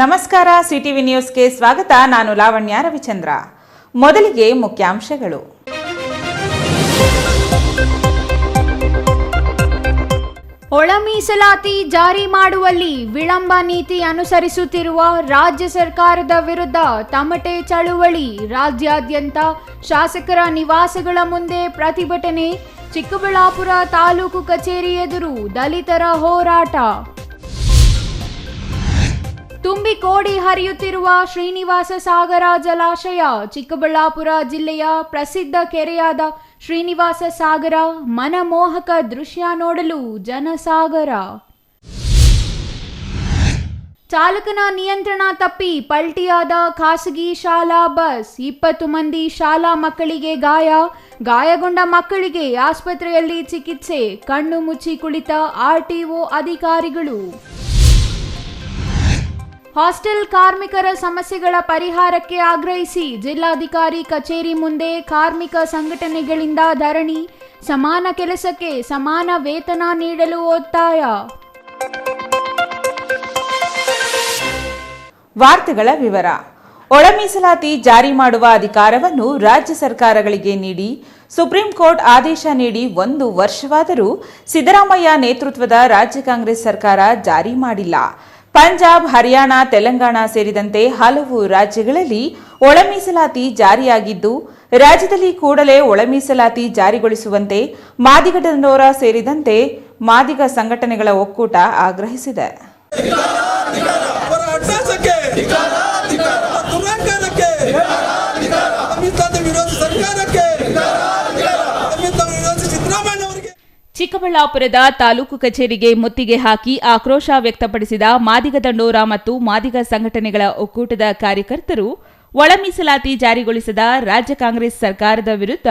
ನಮಸ್ಕಾರ, ಸಿಟಿವಿ ನ್ಯೂಸ್ಗೆ ಸ್ವಾಗತ. ನಾನು ಲಾವಣ್ಯ ರವಿಚಂದ್ರ. ಮೊದಲಿಗೆ ಮುಖ್ಯಾಂಶಗಳು. ಒಳ ಮೀಸಲಾತಿ ಜಾರಿ ಮಾಡುವಲ್ಲಿ ವಿಳಂಬ ನೀತಿ ಅನುಸರಿಸುತ್ತಿರುವ ರಾಜ್ಯ ಸರ್ಕಾರದ ವಿರುದ್ಧ ತಮಟೆ ಚಳುವಳಿ. ರಾಜ್ಯಾದ್ಯಂತ ಶಾಸಕರ ನಿವಾಸಗಳ ಮುಂದೆ ಪ್ರತಿಭಟನೆ. ಚಿಕ್ಕಬಳ್ಳಾಪುರ ತಾಲೂಕು ಕಚೇರಿ ಎದುರು ದಲಿತರ ಹೋರಾಟ. ತುಂಬಿ ಕೋಡಿ ಹರಿಯುತ್ತಿರುವ ಶ್ರೀನಿವಾಸ ಸಾಗರ ಜಲಾಶಯ. ಚಿಕ್ಕಬಳ್ಳಾಪುರ ಜಿಲ್ಲೆಯ ಪ್ರಸಿದ್ಧ ಕೆರೆಯಾದ ಶ್ರೀನಿವಾಸ ಸಾಗರ ಮನಮೋಹಕ ದೃಶ್ಯ ನೋಡಲು ಜನಸಾಗರ. ಚಾಲಕನ ನಿಯಂತ್ರಣ ತಪ್ಪಿ ಪಲ್ಟಿಯಾದ ಖಾಸಗಿ ಶಾಲಾ ಬಸ್. 20 ಮಂದಿ ಶಾಲಾ ಮಕ್ಕಳಿಗೆ ಗಾಯಗೊಂಡ ಮಕ್ಕಳಿಗೆ ಆಸ್ಪತ್ರೆಯಲ್ಲಿ ಚಿಕಿತ್ಸೆ. ಕಣ್ಣು ಮುಚ್ಚಿ ಕುಳಿತ ಆರ್ಟಿಒ ಅಧಿಕಾರಿಗಳು. ಹಾಸ್ಟೆಲ್ ಕಾರ್ಮಿಕರ ಸಮಸ್ಯೆಗಳ ಪರಿಹಾರಕ್ಕೆ ಆಗ್ರಹಿಸಿ ಜಿಲ್ಲಾಧಿಕಾರಿ ಕಚೇರಿ ಮುಂದೆ ಕಾರ್ಮಿಕ ಸಂಘಟನೆಗಳಿಂದ ಧರಣಿ. ಸಮಾನ ಕೆಲಸಕ್ಕೆ ಸಮಾನ ವೇತನ ನೀಡಲು ಒತ್ತಾಯ. ವಾರ್ತೆಗಳ ವಿವರ. ಒಳ ಮೀಸಲಾತಿ ಜಾರಿ ಮಾಡುವ ಅಧಿಕಾರವನ್ನು ರಾಜ್ಯ ಸರ್ಕಾರಗಳಿಗೆ ನೀಡಿ ಸುಪ್ರೀಂ ಕೋರ್ಟ್ ಆದೇಶ ನೀಡಿ 1 ವರ್ಷವಾದರೂ ಸಿದ್ದರಾಮಯ್ಯ ನೇತೃತ್ವದ ರಾಜ್ಯ ಕಾಂಗ್ರೆಸ್ ಸರ್ಕಾರ ಜಾರಿ ಮಾಡಿಲ್ಲ. ಪಂಜಾಬ್, ಹರಿಯಾಣ, ತೆಲಂಗಾಣ ಸೇರಿದಂತೆ ಹಲವು ರಾಜ್ಯಗಳಲ್ಲಿ ಒಳ ಮೀಸಲಾತಿ ಜಾರಿಯಾಗಿದ್ದು, ರಾಜ್ಯದಲ್ಲಿ ಕೂಡಲೇ ಒಳ ಮೀಸಲಾತಿ ಜಾರಿಗೊಳಿಸುವಂತೆ ಮಾದಿಗ ದಂಡೋರ ಸೇರಿದಂತೆ ಮಾದಿಗ ಸಂಘಟನೆಗಳ ಒಕ್ಕೂಟ ಆಗ್ರಹಿಸಿದೆ. ಚಿಕ್ಕಬಳ್ಳಾಪುರದ ತಾಲೂಕು ಕಚೇರಿಗೆ ಮುತ್ತಿಗೆ ಹಾಕಿ ಆಕ್ರೋಶ ವ್ಯಕ್ತಪಡಿಸಿದ ಮಾದಿಗ ದಂಡೋರ ಮತ್ತು ಮಾದಿಗ ಸಂಘಟನೆಗಳ ಒಕ್ಕೂಟದ ಕಾರ್ಯಕರ್ತರು ಒಳ ಮೀಸಲಾತಿ ಜಾರಿಗೊಳಿಸದ ರಾಜ್ಯ ಕಾಂಗ್ರೆಸ್ ಸರ್ಕಾರದ ವಿರುದ್ಧ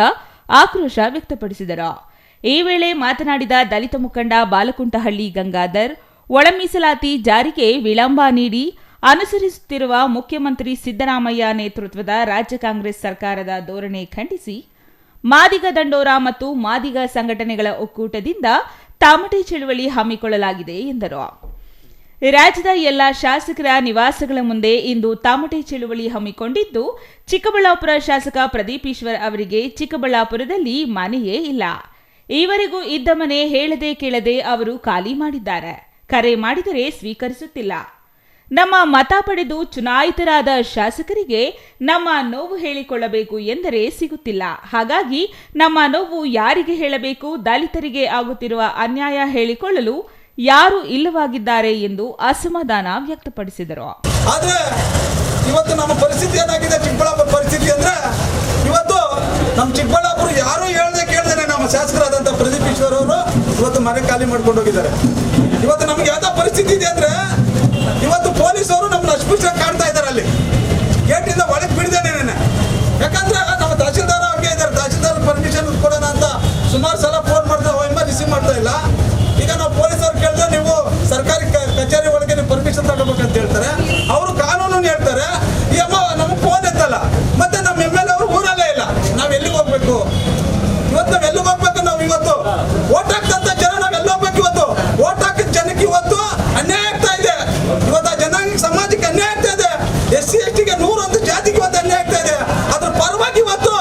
ಆಕ್ರೋಶ ವ್ಯಕ್ತಪಡಿಸಿದರು. ಈ ವೇಳೆ ಮಾತನಾಡಿದ ದಲಿತ ಮುಖಂಡ ಬಾಲಕುಂಟಹಳ್ಳಿ ಗಂಗಾಧರ್, ಒಳ ಮೀಸಲಾತಿ ಜಾರಿಗೆ ವಿಳಂಬ ನೀಡಿ ಅನುಸರಿಸುತ್ತಿರುವ ಮುಖ್ಯಮಂತ್ರಿ ಸಿದ್ದರಾಮಯ್ಯ ನೇತೃತ್ವದ ರಾಜ್ಯ ಕಾಂಗ್ರೆಸ್ ಸರ್ಕಾರದ ಧೋರಣೆ ಖಂಡಿಸಿ ಮಾದಿಗ ದಂಡೋರ ಮತ್ತು ಮಾದಿಗ ಸಂಘಟನೆಗಳ ಒಕ್ಕೂಟದಿಂದ ತಮಟೆ ಚಳುವಳಿ ಹಮ್ಮಿಕೊಳ್ಳಲಾಗಿದೆ ಎಂದರು. ರಾಜ್ಯದ ಎಲ್ಲ ಶಾಸಕರ ನಿವಾಸಗಳ ಮುಂದೆ ಇಂದು ತಮಟೆ ಚಳುವಳಿ ಹಮ್ಮಿಕೊಂಡಿದ್ದು, ಚಿಕ್ಕಬಳ್ಳಾಪುರ ಶಾಸಕ ಪ್ರದೀಪ್ ಈಶ್ವರ್ ಅವರಿಗೆ ಚಿಕ್ಕಬಳ್ಳಾಪುರದಲ್ಲಿ ಮನೆಯೇ ಇಲ್ಲ. ಈವರೆಗೂ ಇದ್ದ ಮನೆ ಹೇಳದೆ ಕೇಳದೆ ಅವರು ಖಾಲಿ ಮಾಡಿದ್ದಾರೆ. ಕರೆ ಮಾಡಿದರೆ ಸ್ವೀಕರಿಸುತ್ತಿಲ್ಲ. ನಮ್ಮ ಮತ ಪಡೆದು ಚುನಾಯಿತರಾದ ಶಾಸಕರಿಗೆ ನಮ್ಮ ನೋವು ಹೇಳಿಕೊಳ್ಳಬೇಕು ಎಂದರೆ ಸಿಗುತ್ತಿಲ್ಲ. ಹಾಗಾಗಿ ನಮ್ಮ ನೋವು ಯಾರಿಗೆ ಹೇಳಬೇಕು? ದಲಿತರಿಗೆ ಆಗುತ್ತಿರುವ ಅನ್ಯಾಯ ಹೇಳಿಕೊಳ್ಳಲು ಯಾರು ಇಲ್ಲವಾಗಿದ್ದಾರೆ ಎಂದು ಅಸಮಾಧಾನ ವ್ಯಕ್ತಪಡಿಸಿದರು. ಆದ್ರೆ ಇವತ್ತು ನಮ್ಮ ಪರಿಸ್ಥಿತಿ ಏನಾಗಿದೆ, ಚಿಕ್ಕಬಳ್ಳಾಪುರ ಪರಿಸ್ಥಿತಿ ಅಂದ್ರೆ ಇವತ್ತು ನಮ್ಮ ಚಿಕ್ಕಬಳ್ಳಾಪುರ ಯಾರು ಹೇಳ್ದೆ ಕೇಳ್ದೇನೆ ನಮ್ಮ ಶಾಸಕರಾದಂತ ಪ್ರದೀಪ್ ಈಶ್ವರ್ ಅವರು ಇವತ್ತು ಮನೆ ಖಾಲಿ ಮಾಡ್ಕೊಂಡು ಹೋಗಿದ್ದಾರೆ. ಇವತ್ತು ನಮ್ಗೆ ಯಾವ್ದೋ ಪರಿಸ್ಥಿತಿ ಇದೆ ಅಂದ್ರೆ ಇವತ್ತು ಪೊಲೀಸರು ನಮ್ಮನ್ನ ಅಸ್ಪೃಶ್ಯ ಕಾಡ್ತಾ ಇದ್ದಾರೆ. ಅಲ್ಲಿ ಗೇಟಿಂದ ಒಳಗೆ ಬಿಡದೇನೆ. ಯಾಕಂದ್ರೆ ನಮ್ಮ ತಹಶೀಲ್ದಾರ್ ಅವ್ರಿಗೆ ಇದ್ದಾರೆ, ತಹಶೀಲ್ದಾರ್ ಪರ್ಮಿಷನ್ ಕೊಡೋಣ ಅಂತ ಸುಮಾರು ಸಲ ಫೋನ್ ಮಾಡ್ತಾ ರಿಸೀವ್ ಮಾಡ್ತಾ ಇಲ್ಲ. ಈಗ ನಾವು ಪೊಲೀಸರು ಕೇಳಿದ್ರೆ ನೀವು ಸರ್ಕಾರಿ ಕಚೇರಿ ಒಳಗೆ ನೀವು ಪರ್ಮಿಷನ್ ತಗೋಬೇಕಂತ ಹೇಳ್ತಾರೆ. ಅವರು ಕಾನೂನು ಹೇಳ್ತಾರೆ. ಈ ಅಮ್ಮ ನಮಗೆ ಫೋನ್ ಎತ್ತಲ್ಲ. ಮತ್ತೆ ನಮ್ಮ MLA ಅವರು ಊರಲ್ಲೇ ಇಲ್ಲ. ನಾವ್ ಎಲ್ಲಿಗೆ ಹೋಗ್ಬೇಕು? ಇವತ್ತು ನಾವ್ ಎಲ್ಲಿಗೆ ಹೋಗ್ಬೇಕು? ನಾವು ಇವತ್ತು ಓಟ್ ಹಾಕ್ತಂತ ಜನ ನಾವ್ ಎಲ್ಲಿ ಹೋಗ್ಬೇಕು? ಇವತ್ತು ಓಟ್ ಹಾಕಿದ ಜನಕ್ಕೆ ಇವತ್ತು ಅನ್ಯಾಯ ಆಗ್ತಾ ಇದೆ. ಇವತ್ತು ಆ ಜನಾಂಗ ಸಮಾಜಕ್ಕೆ ಅನ್ಯಾಯ ಆಗ್ತಾ ಇದೆ. SC ST ಗೆ 101 ಜಾತಿಗೆ ಇವತ್ತು ಅನ್ಯಾಯ ಆಗ್ತಾ ಇದೆ. ಅದ್ರ ಪರವಾಗಿ ಇವತ್ತು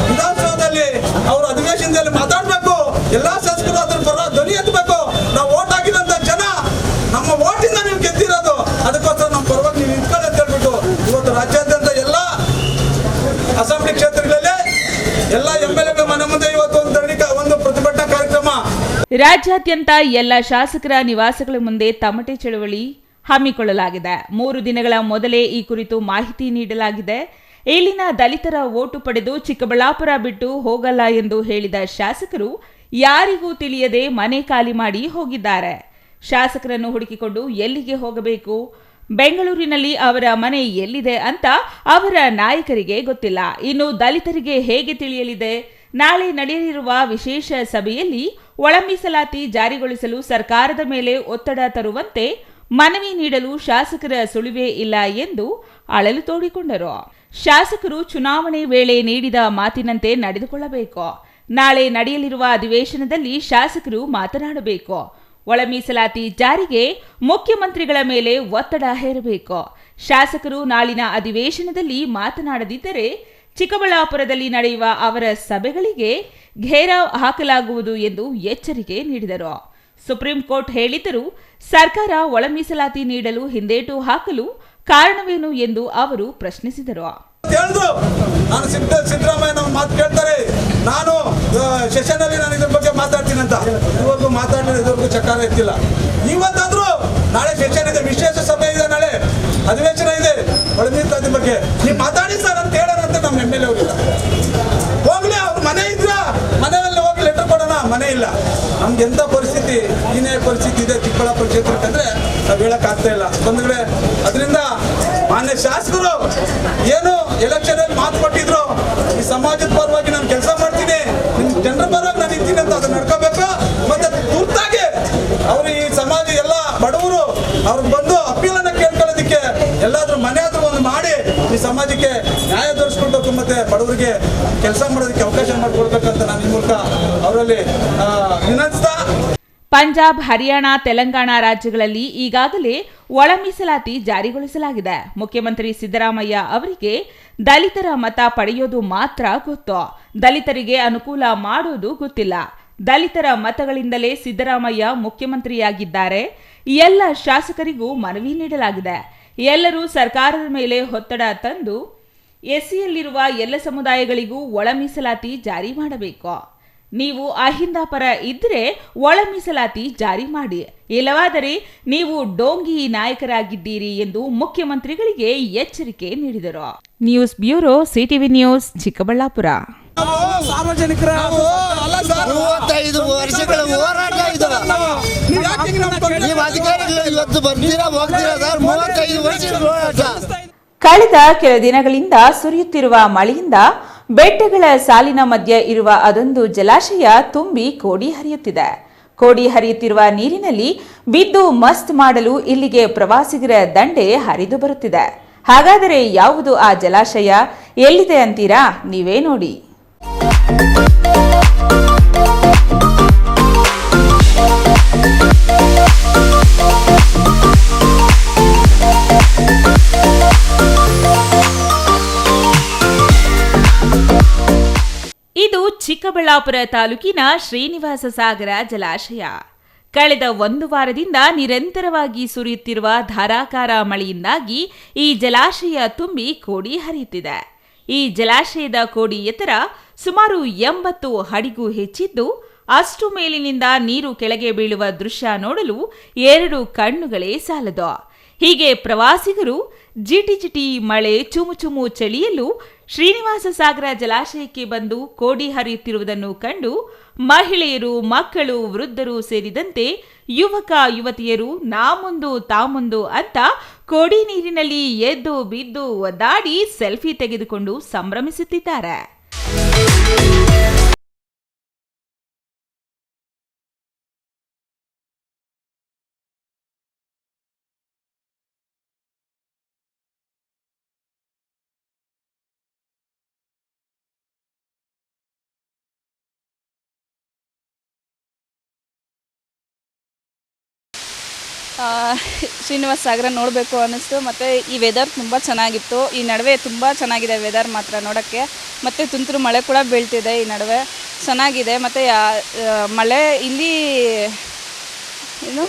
ವಿಧಾನಸೌಧದಲ್ಲಿ ಅವರು ಅಧಿವೇಶನದಲ್ಲಿ ಮಾತಾಡ್ಬೇಕು. ಎಲ್ಲಾ ಶಾಸಕರು ಅದ್ರ ಪರ ಧ್ವನಿ ಎತ್ತಬೇಕು. ನಾವು ಓಟ್ ಹಾಕಿದಂತ ಜನ ನಮ್ಮ ಓಟಿಂದ ನೀವು ಗೆದ್ದಿರೋದು, ಅದಕ್ಕೋಸ್ಕರ ನಮ್ಮ ಪರವಾಗಿ ನೀವು ನಿಂತ್ಕೊಳ್ಳಿ ಅಂತ ಹೇಳ್ಬಿಟ್ಟು ಇವತ್ತು ರಾಜ್ಯಾದ್ಯಂತ ಎಲ್ಲ ಅಸೆಂಬ್ಲಿ ಕ್ಷೇತ್ರಗಳಲ್ಲಿ ಎಲ್ಲ MLA ಮನೆ ಮುಂದೆ ಇವತ್ತು ಒಂದು ಪ್ರತಿಭಟನಾ ಕಾರ್ಯಕ್ರಮ. ರಾಜ್ಯಾದ್ಯಂತ ಎಲ್ಲ ಶಾಸಕರ ನಿವಾಸಗಳ ಮುಂದೆ ತಮಟೆ ಚಳವಳಿ ಹಮ್ಮಿಕೊಳ್ಳಲಾಗಿದೆ. 3 ದಿನಗಳ ಮೊದಲೇ ಈ ಕುರಿತು ಮಾಹಿತಿ ನೀಡಲಾಗಿದೆ. ಇಲ್ಲಿನ ದಲಿತರ ಓಟು ಪಡೆದು ಚಿಕ್ಕಬಳ್ಳಾಪುರ ಬಿಟ್ಟು ಹೋಗಲ್ಲ ಎಂದು ಹೇಳಿದ ಶಾಸಕರು ಯಾರಿಗೂ ತಿಳಿಯದೆ ಮನೆ ಖಾಲಿ ಮಾಡಿ ಹೋಗಿದ್ದಾರೆ. ಶಾಸಕರನ್ನು ಹುಡುಕಿಕೊಂಡು ಎಲ್ಲಿಗೆ ಹೋಗಬೇಕು? ಬೆಂಗಳೂರಿನಲ್ಲಿ ಅವರ ಮನೆ ಎಲ್ಲಿದೆ ಅಂತ ಅವರ ನಾಯಕರಿಗೆ ಗೊತ್ತಿಲ್ಲ. ಇನ್ನು ದಲಿತರಿಗೆ ಹೇಗೆ ತಿಳಿಯಲಿದೆ? ನಾಳೆ ನಡೆಯಲಿರುವ ವಿಶೇಷ ಸಭೆಯಲ್ಲಿ ಒಳ ಮೀಸಲಾತಿ ಜಾರಿಗೊಳಿಸಲು ಸರ್ಕಾರದ ಮೇಲೆ ಒತ್ತಡ ತರುವಂತೆ ಮನವಿ ನೀಡಲು ಶಾಸಕರ ಸುಳಿವೇ ಇಲ್ಲ ಎಂದು ಅಳಲು ತೋಡಿಕೊಂಡರು. ಶಾಸಕರು ಚುನಾವಣೆ ವೇಳೆ ನೀಡಿದ ಮಾತಿನಂತೆ ನಡೆದುಕೊಳ್ಳಬೇಕು. ನಾಳೆ ನಡೆಯಲಿರುವ ಅಧಿವೇಶನದಲ್ಲಿ ಶಾಸಕರು ಮಾತನಾಡಬೇಕು. ಒಳ ಮೀಸಲಾತಿ ಜಾರಿಗೆ ಮುಖ್ಯಮಂತ್ರಿಗಳ ಮೇಲೆ ಒತ್ತಡ ಹೇರಬೇಕು. ಶಾಸಕರು ನಾಳಿನ ಅಧಿವೇಶನದಲ್ಲಿ ಮಾತನಾಡದಿದ್ದರೆ ಚಿಕ್ಕಬಳ್ಳಾಪುರದಲ್ಲಿ ನಡೆಯುವ ಅವರ ಸಭೆಗಳಿಗೆ ಘೇರಾವ್ ಹಾಕಲಾಗುವುದು ಎಂದು ಎಚ್ಚರಿಕೆ ನೀಡಿದರು. ಸುಪ್ರೀಂ ಕೋರ್ಟ್ ಹೇಳಿದ್ದರೂ ಸರ್ಕಾರ ಒಳ ಮೀಸಲಾತಿ ನೀಡಲು ಹಿಂದೇಟು ಹಾಕಲು ಕಾರಣವೇನು ಎಂದು ಅವರು ಪ್ರಶ್ನಿಸಿದರು. ನಾನು ಸಿದ್ದರಾಮಯ್ಯ ಮಾತು ಕೇಳ್ತಾರೆ, ನಾನು ಸೆಷನ್ ಅಲ್ಲಿ ನಾನು ಇದ್ರ ಬಗ್ಗೆ ಮಾತಾಡ್ತೀನಿ ಅಂತ ಇದುವರೆಗೂ ಮಾತಾಡಿದ್ರೆ ಇದುವರೆಗೂ ಚಕಾರ ಎತ್ತಿಲ್ಲ. ಇವತ್ತಾದ್ರೂ ನಾಳೆ ಸೆಷನ್ ಇದೆ, ವಿಶೇಷ ಸಭೆ ಇದೆ, ನಾಳೆ ಅಧಿವೇಶನ ಇದೆ, ಒಳ ಮೀಸಲಾತಿ ಬಗ್ಗೆ ನೀವು ಮಾತಾಡಿ ಸರ್ ಅಂತ ಹೇಳೋರಂತೆ ನಮ್ಮ MLA ಅವರಿಲ್ಲ. ಹೋಗ್ಲಿ, ಅವ್ರ ಮನೆ ಇದ್ರ ಮನೆಯಲ್ಲಿ ಹೋಗಿ ಲೆಟರ್ ಕೊಡೋಣ, ಮನೆ ಇಲ್ಲ. ನಮ್ಗೆ ಎಂತ ಪರಿಸ್ಥಿತಿ, ಏನೇ ಪರಿಸ್ಥಿತಿ ಇದೆ ಚಿಕ್ಕಬಳ್ಳಾಪುರ ಕ್ಷೇತ್ರಕ್ಕೆ ಅಂದ್ರೆ ನಾವು ಹೇಳಕ್ ಆಗ್ತಾ ಇಲ್ಲ ಬಂಧುಗಳೇ. ಅದರಿಂದ ಮಾನ್ಯ ಶಾಸಕರು ಏನು ಎಲೆಕ್ಷನ್ ಅಲ್ಲಿ ಮಾತು ಕೊಟ್ಟಿದ್ರು, ಈ ಸಮಾಜದ ಪರವಾಗಿ ನಾನು ಕೆಲಸ ಮಾಡ್ತೀನಿ, ನಿಮ್ ಜನರ ಪರವಾಗಿ ನಾನು ಇದ್ದೀನಿ ಅಂತ ಅದನ್ನ ನಡ್ಕೋಬೇಕು. ಮತ್ತೆ ತುರ್ತಾಗಿ ಅವ್ರು ಈ ಸಮಾಜ ಎಲ್ಲ ಬಡವರು ಅವ್ರಿಗೆ ಬಂದು ಅಪೀಲನ್ನ ಕೇಳ್ಕೊಳ್ಳೋದಕ್ಕೆ ಎಲ್ಲಾದ್ರೂ ಮನೆ ಆದ್ರೂ ಒಂದು ಮಾಡಿ ಈ ಸಮಾಜಕ್ಕೆ ನ್ಯಾಯ ದೊರಕಿಸ್ಕೊಳ್ಬೇಕು, ಮತ್ತೆ ಬಡವರಿಗೆ ಕೆಲಸ ಮಾಡೋದಕ್ಕೆ ಅವಕಾಶ ಮಾಡಿಕೊಡ್ಬೇಕಂತ ನಾನು ಈ ಮೂಲಕ ಅವರಲ್ಲಿ ವಿನಂತಿಸ್ತಾ. ಪಂಜಾಬ್, ಹರಿಯಾಣ, ತೆಲಂಗಾಣ ರಾಜ್ಯಗಳಲ್ಲಿ ಈಗಾಗಲೇ ಒಳ ಮೀಸಲಾತಿ ಜಾರಿಗೊಳಿಸಲಾಗಿದೆ. ಮುಖ್ಯಮಂತ್ರಿ ಸಿದ್ದರಾಮಯ್ಯ ಅವರಿಗೆ ದಲಿತರ ಮತ ಪಡೆಯೋದು ಮಾತ್ರ ಗೊತ್ತು, ದಲಿತರಿಗೆ ಅನುಕೂಲ ಮಾಡೋದು ಗೊತ್ತಿಲ್ಲ. ದಲಿತರ ಮತಗಳಿಂದಲೇ ಸಿದ್ದರಾಮಯ್ಯ ಮುಖ್ಯಮಂತ್ರಿಯಾಗಿದ್ದಾರೆ. ಎಲ್ಲ ಶಾಸಕರಿಗೂ ಮನವಿ ನೀಡಲಾಗಿದೆ. ಎಲ್ಲರೂ ಸರ್ಕಾರದ ಮೇಲೆ ಒತ್ತಡ ತಂದು ಎಸ್ಸಿಯಲ್ಲಿರುವ ಎಲ್ಲ ಸಮುದಾಯಗಳಿಗೂ ಒಳ ಮೀಸಲಾತಿ ಜಾರಿ ಮಾಡಬೇಕು. ನೀವು ಅಹಿಂದ ಪರ ಇದ್ರೆ ಒಳ ಮೀಸಲಾತಿ ಜಾರಿ ಮಾಡಿ, ಇಲ್ಲವಾದರೆ ನೀವು ಡೋಂಗಿ ನಾಯಕರಾಗಿದ್ದೀರಿ ಎಂದು ಮುಖ್ಯಮಂತ್ರಿಗಳಿಗೆ ಎಚ್ಚರಿಕೆ ನೀಡಿದರು. News bureau, CTV news, Chikkaballapura. ಸಾರ್ವಜನಿಕರ 35 ವರ್ಷಗಳ ಹೋರಾಟ ಇದು. ನೀವು ಅಧಿಕಾರಿಗಳು ಇವತ್ತು ಬರ್ತೀರಾ ಹೋಗ್ತೀರಾ ಸರ್? 35 ವರ್ಷಗಳ ಹೋರಾಟ. ಕಳೆದ ಕೆಲ ದಿನಗಳಿಂದ ಸುರಿಯುತ್ತಿರುವ ಮಳೆಯಿಂದ ಬೆಟ್ಟಗಳ ಸಾಲಿನ ಮಧ್ಯೆ ಇರುವ ಅದೊಂದು ಜಲಾಶಯ ತುಂಬಿ ಕೋಡಿ ಹರಿಯುತ್ತಿದೆ. ಕೋಡಿ ಹರಿಯುತ್ತಿರುವ ನೀರಿನಲ್ಲಿ ಬಿದ್ದು ಮಸ್ತ್ ಮಾಡಲು ಇಲ್ಲಿಗೆ ಪ್ರವಾಸಿಗರ ದಂಡೆ ಹರಿದು ಬರುತ್ತಿದೆ. ಹಾಗಾದರೆ ಯಾವುದು ಆ ಜಲಾಶಯ, ಎಲ್ಲಿದೆ ಅಂತೀರಾ? ನೀವೇ ನೋಡಿ. ಇದು ಚಿಕ್ಕಬಳ್ಳಾಪುರ ತಾಲೂಕಿನ ಶ್ರೀನಿವಾಸ ಸಾಗರ ಜಲಾಶಯ. ಕಳೆದ 1 ವಾರದಿಂದ ನಿರಂತರವಾಗಿ ಸುರಿಯುತ್ತಿರುವ ಧಾರಾಕಾರ ಮಳೆಯಿಂದಾಗಿ ಈ ಜಲಾಶಯ ತುಂಬಿ ಕೋಡಿ ಹರಿಯುತ್ತಿದೆ. ಈ ಜಲಾಶಯದ ಕೋಡಿ ಎತ್ತರ ಸುಮಾರು 80 ಅಡಿಗೂ ಹೆಚ್ಚಿದ್ದು, ಅಷ್ಟು ಮೇಲಿನಿಂದ ನೀರು ಕೆಳಗೆ ಬೀಳುವ ದೃಶ್ಯ ನೋಡಲು 2 ಕಣ್ಣುಗಳೇ ಸಾಲದು. ಹೀಗೆ ಪ್ರವಾಸಿಗರು ಜಿಟಿ ಮಳೆ, ಚುಮು ಚಳಿಯಲ್ಲೂ ಶ್ರೀನಿವಾಸ ಸಾಗರ ಜಲಾಶಯಕ್ಕೆ ಬಂದು ಕೋಡಿ ಹರಿಯುತ್ತಿರುವುದನ್ನು ಕಂಡು ಮಹಿಳೆಯರು, ಮಕ್ಕಳು, ವೃದ್ಧರು ಸೇರಿದಂತೆ ಯುವಕ ಯುವತಿಯರು ನಾ ಮುಂದು ತಾ ಮುಂದು ಅಂತ ಕೋಡಿ ನೀರಿನಲ್ಲಿ ಎದ್ದು ಬಿದ್ದು ಒದ್ದಾಡಿ ಸೆಲ್ಫಿ ತೆಗೆದುಕೊಂಡು ಸಂಭ್ರಮಿಸುತ್ತಿದ್ದಾರೆ. ಶ್ರೀನಿವಾಸ ಸಾಗರ ನೋಡಬೇಕು ಅನ್ನಿಸ್ತು. ಮತ್ತು ಈ ವೆದರ್ ತುಂಬ ಚೆನ್ನಾಗಿತ್ತು. ಈ ನಡುವೆ ತುಂಬ ಚೆನ್ನಾಗಿದೆ ವೆದರ್ ಮಾತ್ರ ನೋಡೋಕ್ಕೆ. ಮತ್ತು ತುಂತುರು ಮಳೆ ಕೂಡ ಬೀಳ್ತಿದೆ ಈ ನಡುವೆ, ಚೆನ್ನಾಗಿದೆ. ಮತ್ತು ಮಳೆ ಇಲ್ಲಿ ಏನು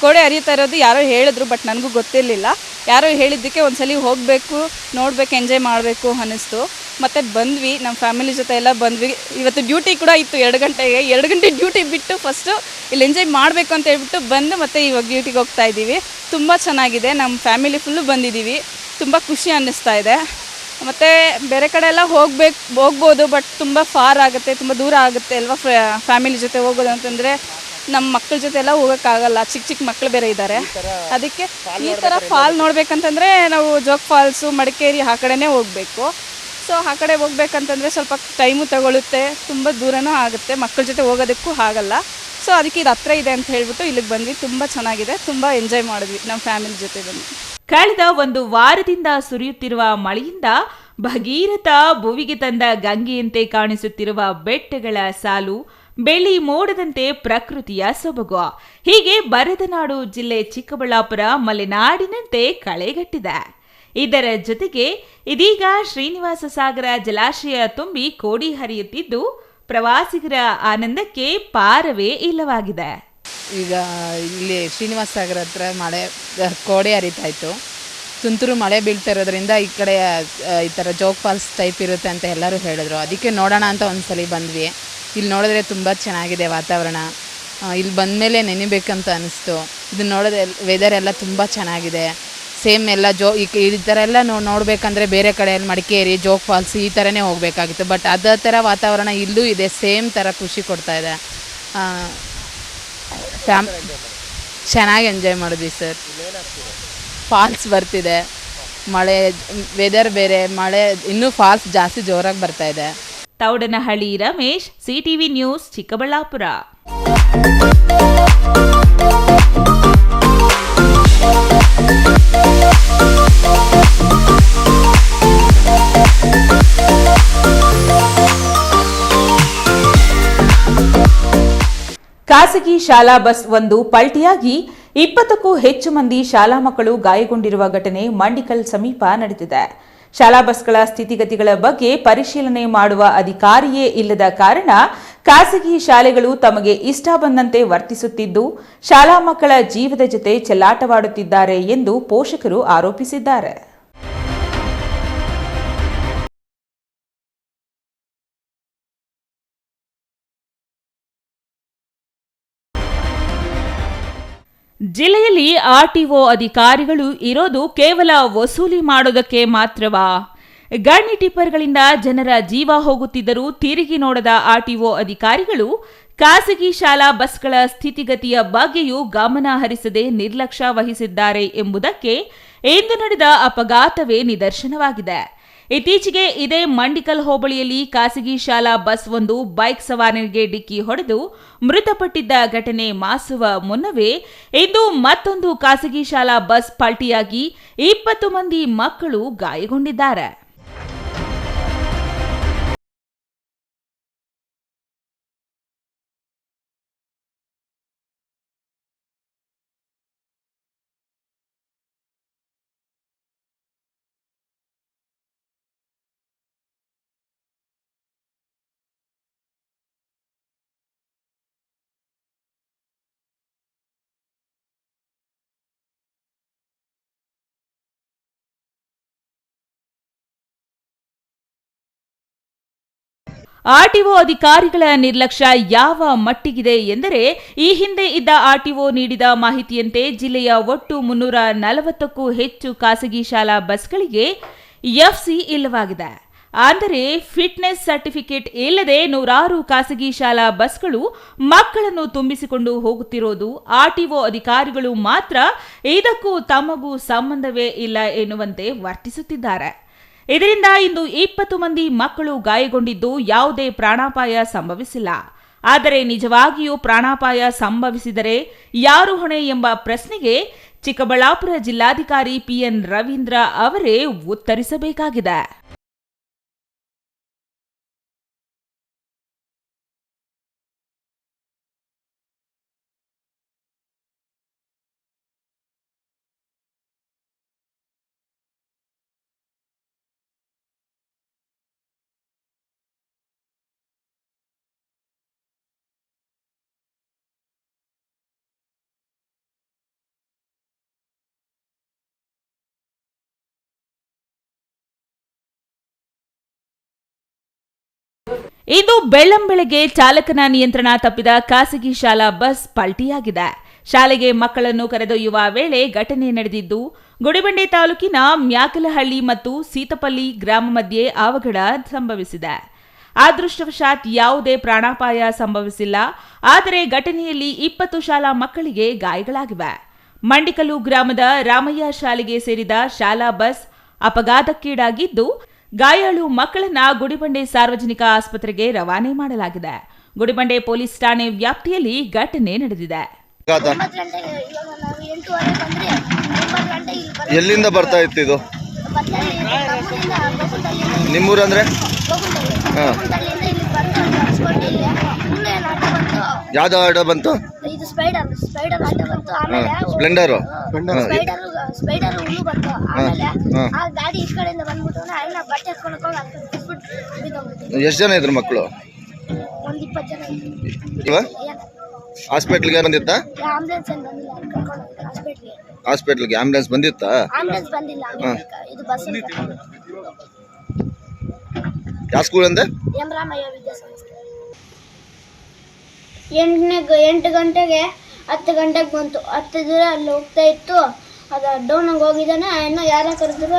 ಕೋಡೆ ಹರಿಯುತ್ತಾ ಇರೋದು ಯಾರೋ ಹೇಳಿದ್ರು, ಬಟ್ ನನಗೂ ಗೊತ್ತಿರಲಿಲ್ಲ. ಯಾರೋ ಹೇಳಿದ್ದಕ್ಕೆ ಒಂದ್ಸಲಿ ಹೋಗಬೇಕು, ನೋಡಬೇಕು, ಎಂಜಾಯ್ ಮಾಡಬೇಕು ಅನ್ನಿಸ್ತು. ಮತ್ತು ಬಂದ್ವಿ, ನಮ್ಮ ಫ್ಯಾಮಿಲಿ ಜೊತೆ ಎಲ್ಲ ಬಂದ್ವಿ. ಇವತ್ತು ಡ್ಯೂಟಿ ಕೂಡ ಇತ್ತು 2 ಗಂಟೆಗೆ. 2 ಗಂಟೆ ಡ್ಯೂಟಿ ಬಿಟ್ಟು ಫಸ್ಟು ಇಲ್ಲಿ ಎಂಜಾಯ್ ಮಾಡಬೇಕು ಅಂತ ಹೇಳ್ಬಿಟ್ಟು ಬಂದು ಮತ್ತೆ ಇವಾಗ ಡ್ಯೂಟಿಗೆ ಹೋಗ್ತಾ ಇದ್ದೀವಿ. ತುಂಬ ಚೆನ್ನಾಗಿದೆ, ನಮ್ಮ ಫ್ಯಾಮಿಲಿ ಫುಲ್ಲು ಬಂದಿದ್ದೀವಿ. ತುಂಬ ಖುಷಿ ಅನ್ನಿಸ್ತಾ ಇದೆ. ಮತ್ತು ಬೇರೆ ಕಡೆ ಎಲ್ಲ ಹೋಗ್ಬೋದು, ಬಟ್ ತುಂಬ ಫಾರ್ ಆಗುತ್ತೆ, ತುಂಬ ದೂರ ಆಗುತ್ತೆ ಅಲ್ವಾ ಫ್ಯಾಮಿಲಿ ಜೊತೆ ಹೋಗೋದು ಅಂತಂದರೆ. ನಮ್ಮ ಮಕ್ಕಳ ಜೊತೆ ಎಲ್ಲ ಹೋಗೋಕ್ಕಾಗಲ್ಲ, ಚಿಕ್ಕ ಮಕ್ಕಳು ಬೇರೆ ಇದ್ದಾರೆ. ಅದಕ್ಕೆ ಈ ಥರ ಫಾಲ್ ನೋಡ್ಬೇಕಂತಂದರೆ ನಾವು ಜೋಗ್ ಫಾಲ್ಸು, ಮಡಿಕೇರಿ ಆ ಕಡೆನೇ ಹೋಗಬೇಕು. ಸೊ ಆ ಕಡೆ ಹೋಗ್ಬೇಕಂತಂದರೆ ಸ್ವಲ್ಪ ಟೈಮು ತಗೊಳ್ಳುತ್ತೆ, ತುಂಬ ದೂರನೂ ಆಗುತ್ತೆ, ಮಕ್ಕಳ ಜೊತೆ ಹೋಗೋದಕ್ಕೂ ಆಗಲ್ಲ. ಸೊ ಅದಕ್ಕೆ ಇದು ಹತ್ರ ಇದೆ ಅಂತ ಹೇಳ್ಬಿಟ್ಟು ಇಲ್ಲಿಗೆ ಬಂದ್ವಿ. ತುಂಬ ಚೆನ್ನಾಗಿದೆ, ತುಂಬ ಎಂಜಾಯ್ ಮಾಡಿದ್ವಿ ನಮ್ಮ ಫ್ಯಾಮಿಲಿ ಜೊತೆ ಬಂದು. ಕಳೆದ 1 ವಾರದಿಂದ ಸುರಿಯುತ್ತಿರುವ ಮಳೆಯಿಂದ ಭಗೀರಥ ಭುವಿಗೆ ತಂದ ಗಂಗೆಯಂತೆ ಕಾಣಿಸುತ್ತಿರುವ ಬೆಟ್ಟಗಳ ಸಾಲು, ಬೆಳಿ ಮೋಡದಂತೆ ಪ್ರಕೃತಿಯ ಸೊಬಗು. ಹೀಗೆ ಬರೆದ ನಾಡು ಜಿಲ್ಲೆ ಚಿಕ್ಕಬಳ್ಳಾಪುರ ಮಲೆನಾಡಿನಂತೆ ಕಳೆಗಟ್ಟಿದೆ. ಇದರ ಜೊತೆಗೆ ಇದೀಗ ಶ್ರೀನಿವಾಸ ಸಾಗರ ಜಲಾಶಯ ತುಂಬಿ ಕೋಡಿ ಹರಿಯುತ್ತಿದ್ದು ಪ್ರವಾಸಿಗರ ಆನಂದಕ್ಕೆ ಪಾರವೇ ಇಲ್ಲವಾಗಿದೆ. ಈಗ ಇಲ್ಲಿ ಶ್ರೀನಿವಾಸ ಸಾಗರ ಹತ್ರ ಮಳೆ ಕೋಡೆ ಹರಿತಾ ಇತ್ತು. ತುಂತುರು ಮಳೆ ಬೀಳ್ತಾ ಇರೋದ್ರಿಂದ ಈ ಕಡೆ ಈ ಥರ ಜೋಗ್ ಫಾಲ್ಸ್ ಟೈಪ್ ಇರುತ್ತೆ ಅಂತ ಎಲ್ಲರೂ ಹೇಳಿದ್ರು. ಅದಕ್ಕೆ ನೋಡೋಣ ಅಂತ ಒಂದ್ಸಲಿ ಬಂದ್ವಿ. ಇಲ್ಲಿ ನೋಡಿದ್ರೆ ತುಂಬ ಚೆನ್ನಾಗಿದೆ ವಾತಾವರಣ. ಇಲ್ಲಿ ಬಂದಮೇಲೆ ನೆನೆಬೇಕಂತ ಅನಿಸ್ತು. ಇದನ್ನ ನೋಡಿದ್ರೆ ವೆದರ್ ಎಲ್ಲ ತುಂಬ ಚೆನ್ನಾಗಿದೆ. ಸೇಮ್ ಎಲ್ಲ ಈ ಥರ ಎಲ್ಲ ನೋಡಬೇಕಂದ್ರೆ ಬೇರೆ ಕಡೆಯಲ್ಲಿ ಮಡಿಕೇರಿ ಜೋಗ್ ಫಾಲ್ಸ್ ಈ ಥರನೇ ಹೋಗಬೇಕಾಗಿತ್ತು. ಬಟ್ ಅದೇ ಥರ ವಾತಾವರಣ ಇಲ್ಲೂ ಇದೆ. ಸೇಮ್ ಥರ ಖುಷಿ ಕೊಡ್ತಾ ಇದೆ. ಚೆನ್ನಾಗಿ ಎಂಜಾಯ್ ಮಾಡಿದ್ವಿ ಸರ್. ಫಾಲ್ಸ್ ಬರ್ತಿದೆ, ಮಳೆ ವೆದರ್ ಬೇರೆ, ಮಳೆ ಇನ್ನೂ ಫಾಲ್ಸ್ ಜಾಸ್ತಿ ಜೋರಾಗಿ ಬರ್ತಾ ಇದೆ. Thoudanahalli Ramesh, CTV news, Chikkaballapur. ಖಾಸಗಿ ಶಾಲಾ ಬಸ್ ಒಂದು ಪಲ್ಟಿಯಾಗಿ 20ಕ್ಕೂ ಹೆಚ್ಚು ಮಂದಿ ಶಾಲಾ ಮಕ್ಕಳು ಗಾಯಗೊಂಡಿರುವ ಘಟನೆ ಮಂಡಿಕಲ್ ಸಮೀಪ ನಡೆದಿದೆ. ಶಾಲಾ ಬಸ್ಗಳ ಸ್ಥಿತಿಗತಿಗಳ ಬಗ್ಗೆ ಪರಿಶೀಲನೆ ಮಾಡುವ ಅಧಿಕಾರಿಯೇ ಇಲ್ಲದ ಕಾರಣ ಖಾಸಗಿ ಶಾಲೆಗಳು ತಮಗೆ ಇಷ್ಟ ಬಂದಂತೆ ವರ್ತಿಸುತ್ತಿದ್ದು ಶಾಲಾ ಮಕ್ಕಳ ಜೀವದ ಜೊತೆ ಚೆಲ್ಲಾಟವಾಡುತ್ತಿದ್ದಾರೆ ಎಂದು ಪೋಷಕರು ಆರೋಪಿಸಿದ್ದಾರೆ. ಜಿಲ್ಲೆಯಲ್ಲಿ ಆರ್ಟಿಒ ಅಧಿಕಾರಿಗಳು ಇರೋದು ಕೇವಲ ವಸೂಲಿ ಮಾಡೋದಕ್ಕೆ ಮಾತ್ರವಾ? ಗಣಿ ಟಿಪ್ಪರ್ಗಳಿಂದ ಜನರ ಜೀವ ಹೋಗುತ್ತಿದ್ದರೂ ತಿರುಗಿ ನೋಡದ ಆರ್ಟಿಒ ಅಧಿಕಾರಿಗಳು ಖಾಸಗಿ ಶಾಲಾ ಬಸ್ಗಳ ಸ್ಥಿತಿಗತಿಯ ಬಗ್ಗೆಯೂ ಗಮನ ಹರಿಸದೆ ನಿರ್ಲಕ್ಷ್ಯ ವಹಿಸಿದ್ದಾರೆ ಎಂಬುದಕ್ಕೆ ಇಂದು ನಡೆದ ಅಪಘಾತವೇ ನಿದರ್ಶನವಾಗಿದೆ. ಇತ್ತೀಚೆಗೆ ಇದೇ ಮಂಡಿಕಲ್ ಹೋಬಳಿಯಲ್ಲಿ ಖಾಸಗಿ ಶಾಲಾ ಬಸ್ ಒಂದು ಬೈಕ್ ಸವಾರನಿಗೆ ಡಿಕ್ಕಿ ಹೊಡೆದು ಮೃತಪಟ್ಟಿದ್ದ ಘಟನೆ ಮಾಸುವ ಮುನ್ನವೇ ಇಂದು ಮತ್ತೊಂದು ಖಾಸಗಿ ಶಾಲಾ ಬಸ್ ಪಲ್ಟಿಯಾಗಿ 20 ಮಂದಿ ಮಕ್ಕಳು ಗಾಯಗೊಂಡಿದ್ದಾರೆ. ಆರ್ಟಿಒ ಅಧಿಕಾರಿಗಳ ನಿರ್ಲಕ್ಷ್ಯ ಯಾವ ಮಟ್ಟಿಗಿದೆ ಎಂದರೆ, ಈ ಹಿಂದೆ ಇದ್ದ ಆರ್ಟಿಒ ನೀಡಿದ ಮಾಹಿತಿಯಂತೆ ಜಿಲ್ಲೆಯ ಒಟ್ಟು 340ಕ್ಕೂ ಹೆಚ್ಚು ಖಾಸಗಿ ಶಾಲಾ ಬಸ್ಗಳಿಗೆ ಎಫ್ಸಿ ಇಲ್ಲವಾಗಿದೆ. ಅಂದರೆ ಫಿಟ್ನೆಸ್ ಸರ್ಟಿಫಿಕೇಟ್ ಇಲ್ಲದೆ ನೂರಾರು ಖಾಸಗಿ ಶಾಲಾ ಬಸ್ಗಳು ಮಕ್ಕಳನ್ನು ತುಂಬಿಸಿಕೊಂಡು ಹೋಗುತ್ತಿರೋದು ಆರ್ಟಿಒ ಅಧಿಕಾರಿಗಳು ಮಾತ್ರ ಇದಕ್ಕೂ ತಮಗೂ ಸಂಬಂಧವೇ ಇಲ್ಲ ಎನ್ನುವಂತೆ ವರ್ತಿಸುತ್ತಿದ್ದಾರೆ. ಇದರಿಂದ ಇಂದು 20 ಮಂದಿ ಮಕ್ಕಳು ಗಾಯಗೊಂಡಿದ್ದು ಯಾವುದೇ ಪ್ರಾಣಾಪಾಯ ಸಂಭವಿಸಿಲ್ಲ. ಆದರೆ ನಿಜವಾಗಿಯೂ ಪ್ರಾಣಾಪಾಯ ಸಂಭವಿಸಿದರೆ ಯಾರು ಹೊಣೆ ಎಂಬ ಪ್ರಶ್ನೆಗೆ ಚಿಕ್ಕಬಳ್ಳಾಪುರ ಜಿಲ್ಲಾಧಿಕಾರಿ ಪಿಎನ್ ರವೀಂದ್ರ ಅವರೇ ಉತ್ತರಿಸಬೇಕಾಗಿದೆ. ಇಂದು ಬೆಳ್ಳಂಬೆಳಗ್ಗೆ ಚಾಲಕನ ನಿಯಂತ್ರಣ ತಪ್ಪಿದ ಖಾಸಗಿ ಶಾಲಾ ಬಸ್ ಪಲ್ಟಿಯಾಗಿದೆ. ಶಾಲೆಗೆ ಮಕ್ಕಳನ್ನು ಕರೆದೊಯ್ಯುವ ವೇಳೆ ಘಟನೆ ನಡೆದಿದ್ದು ಗುಡಿಬಂಡೆ ತಾಲೂಕಿನ ಮ್ಯಾಕಲಹಳ್ಳಿ ಮತ್ತು ಸೀತಪಲ್ಲಿ ಗ್ರಾಮ ಮಧ್ಯೆ ಅವಘಡ ಸಂಭವಿಸಿದೆ. ಅದೃಷ್ಟವಶಾತ್ ಯಾವುದೇ ಪ್ರಾಣಾಪಾಯ ಸಂಭವಿಸಿಲ್ಲ. ಆದರೆ ಘಟನೆಯಲ್ಲಿ 20 ಶಾಲಾ ಮಕ್ಕಳಿಗೆ ಗಾಯಗಳಾಗಿವೆ. ಮಂಡಿಕಲ್ಲು ಗ್ರಾಮದ ರಾಮಯ್ಯ ಶಾಲೆಗೆ ಸೇರಿದ ಶಾಲಾ ಬಸ್ ಅಪಘಾತಕ್ಕೀಡಾಗಿದ್ದು ಗಾಯಾಳು ಮಕ್ಕಳನ್ನ ಗುಡಿಬಂಡೆ ಸಾರ್ವಜನಿಕ ಆಸ್ಪತ್ರೆಗೆ ರವಾನೆ ಮಾಡಲಾಗಿದೆ. ಗುಡಿಬಂಡೆ ಪೊಲೀಸ್ ಠಾಣೆ ವ್ಯಾಪ್ತಿಯಲ್ಲಿ ಘಟನೆ ನಡೆದಿದೆ. ಎಲ್ಲಿಂದ ಬರ್ತಾ ಇತ್ತು ಇದು? ನಿಮ್ಮೂರಂದ್ರೆ? ಯಾವ್ದು ಆಟೋ ಬಂತು? ಇದು ಸ್ಪೈಡರ್ ಆಟೋ ಬಂತು. ಆಮೇಲೆ ಸ್ಪ್ಲೆಂಡರು. ಸ್ಪೈಡರ್ ಹುಲ್ಲು ಬಂತು. ಆಮೇಲೆ ಆ ಗಾಡಿ ಈ ಕಡೆಯಿಂದ ಬಂದ್ಬಿಟ್ಟು ಎಲ್ಲ ಬಟ್ಟೆ ಎತ್ಕೊಂಡು ಹೋಗಿ ಅಲ್ಲಿ ಬಿದ್ದೋಗ್ಬಿಟ್ಟು. ಎಷ್ಟು ಜನ ಇದ್ರು ಮಕ್ಕಳು? ಒಂದು 20 ಜನ ಇದ್ರು. ಹಾಸ್ಪಿಟ್ಲ್ಗೆ ಬಂದಿತ್ತಾ? ಆಂಬುಲೆನ್ಸ್ ಏನು ಬಂದಿಲ್ಲ, ಕರ್ಕೊಂಡು ಹೋಗಿದ್ರು ಹಾಸ್ಪಿಟ್ಲಿಗೆ. ಹಾಸ್ಪಿಟ್ಲ್ಗೆ ಆಂಬುಲೆನ್ಸ್ ಬಂದಿತ್ತಾ? ಆಂಬುಲೆನ್ಸ್ ಬಂದಿಲ್ಲ, ಇದು ಬಸ್. ಯಾವ ಸ್ಕೂಲ್ ಅಂದೆ? ಎಂ ರಾಮಯ್ಯ ವಿದ್ಯಾಸಂಸ್ಥೆ. 8 ಗಂಟೆಗೆ 10 ಗಂಟೆಗೆ ಬಂತು. 10 ದೂರ ಅಲ್ಲಿ ಹೋಗ್ತಾ ಇತ್ತು. ಅದು ಡೌನಾಗ ಹೋಗಿದ್ದಾನೆ. ಇನ್ನು ಯಾರ ಕರೆದ್ರು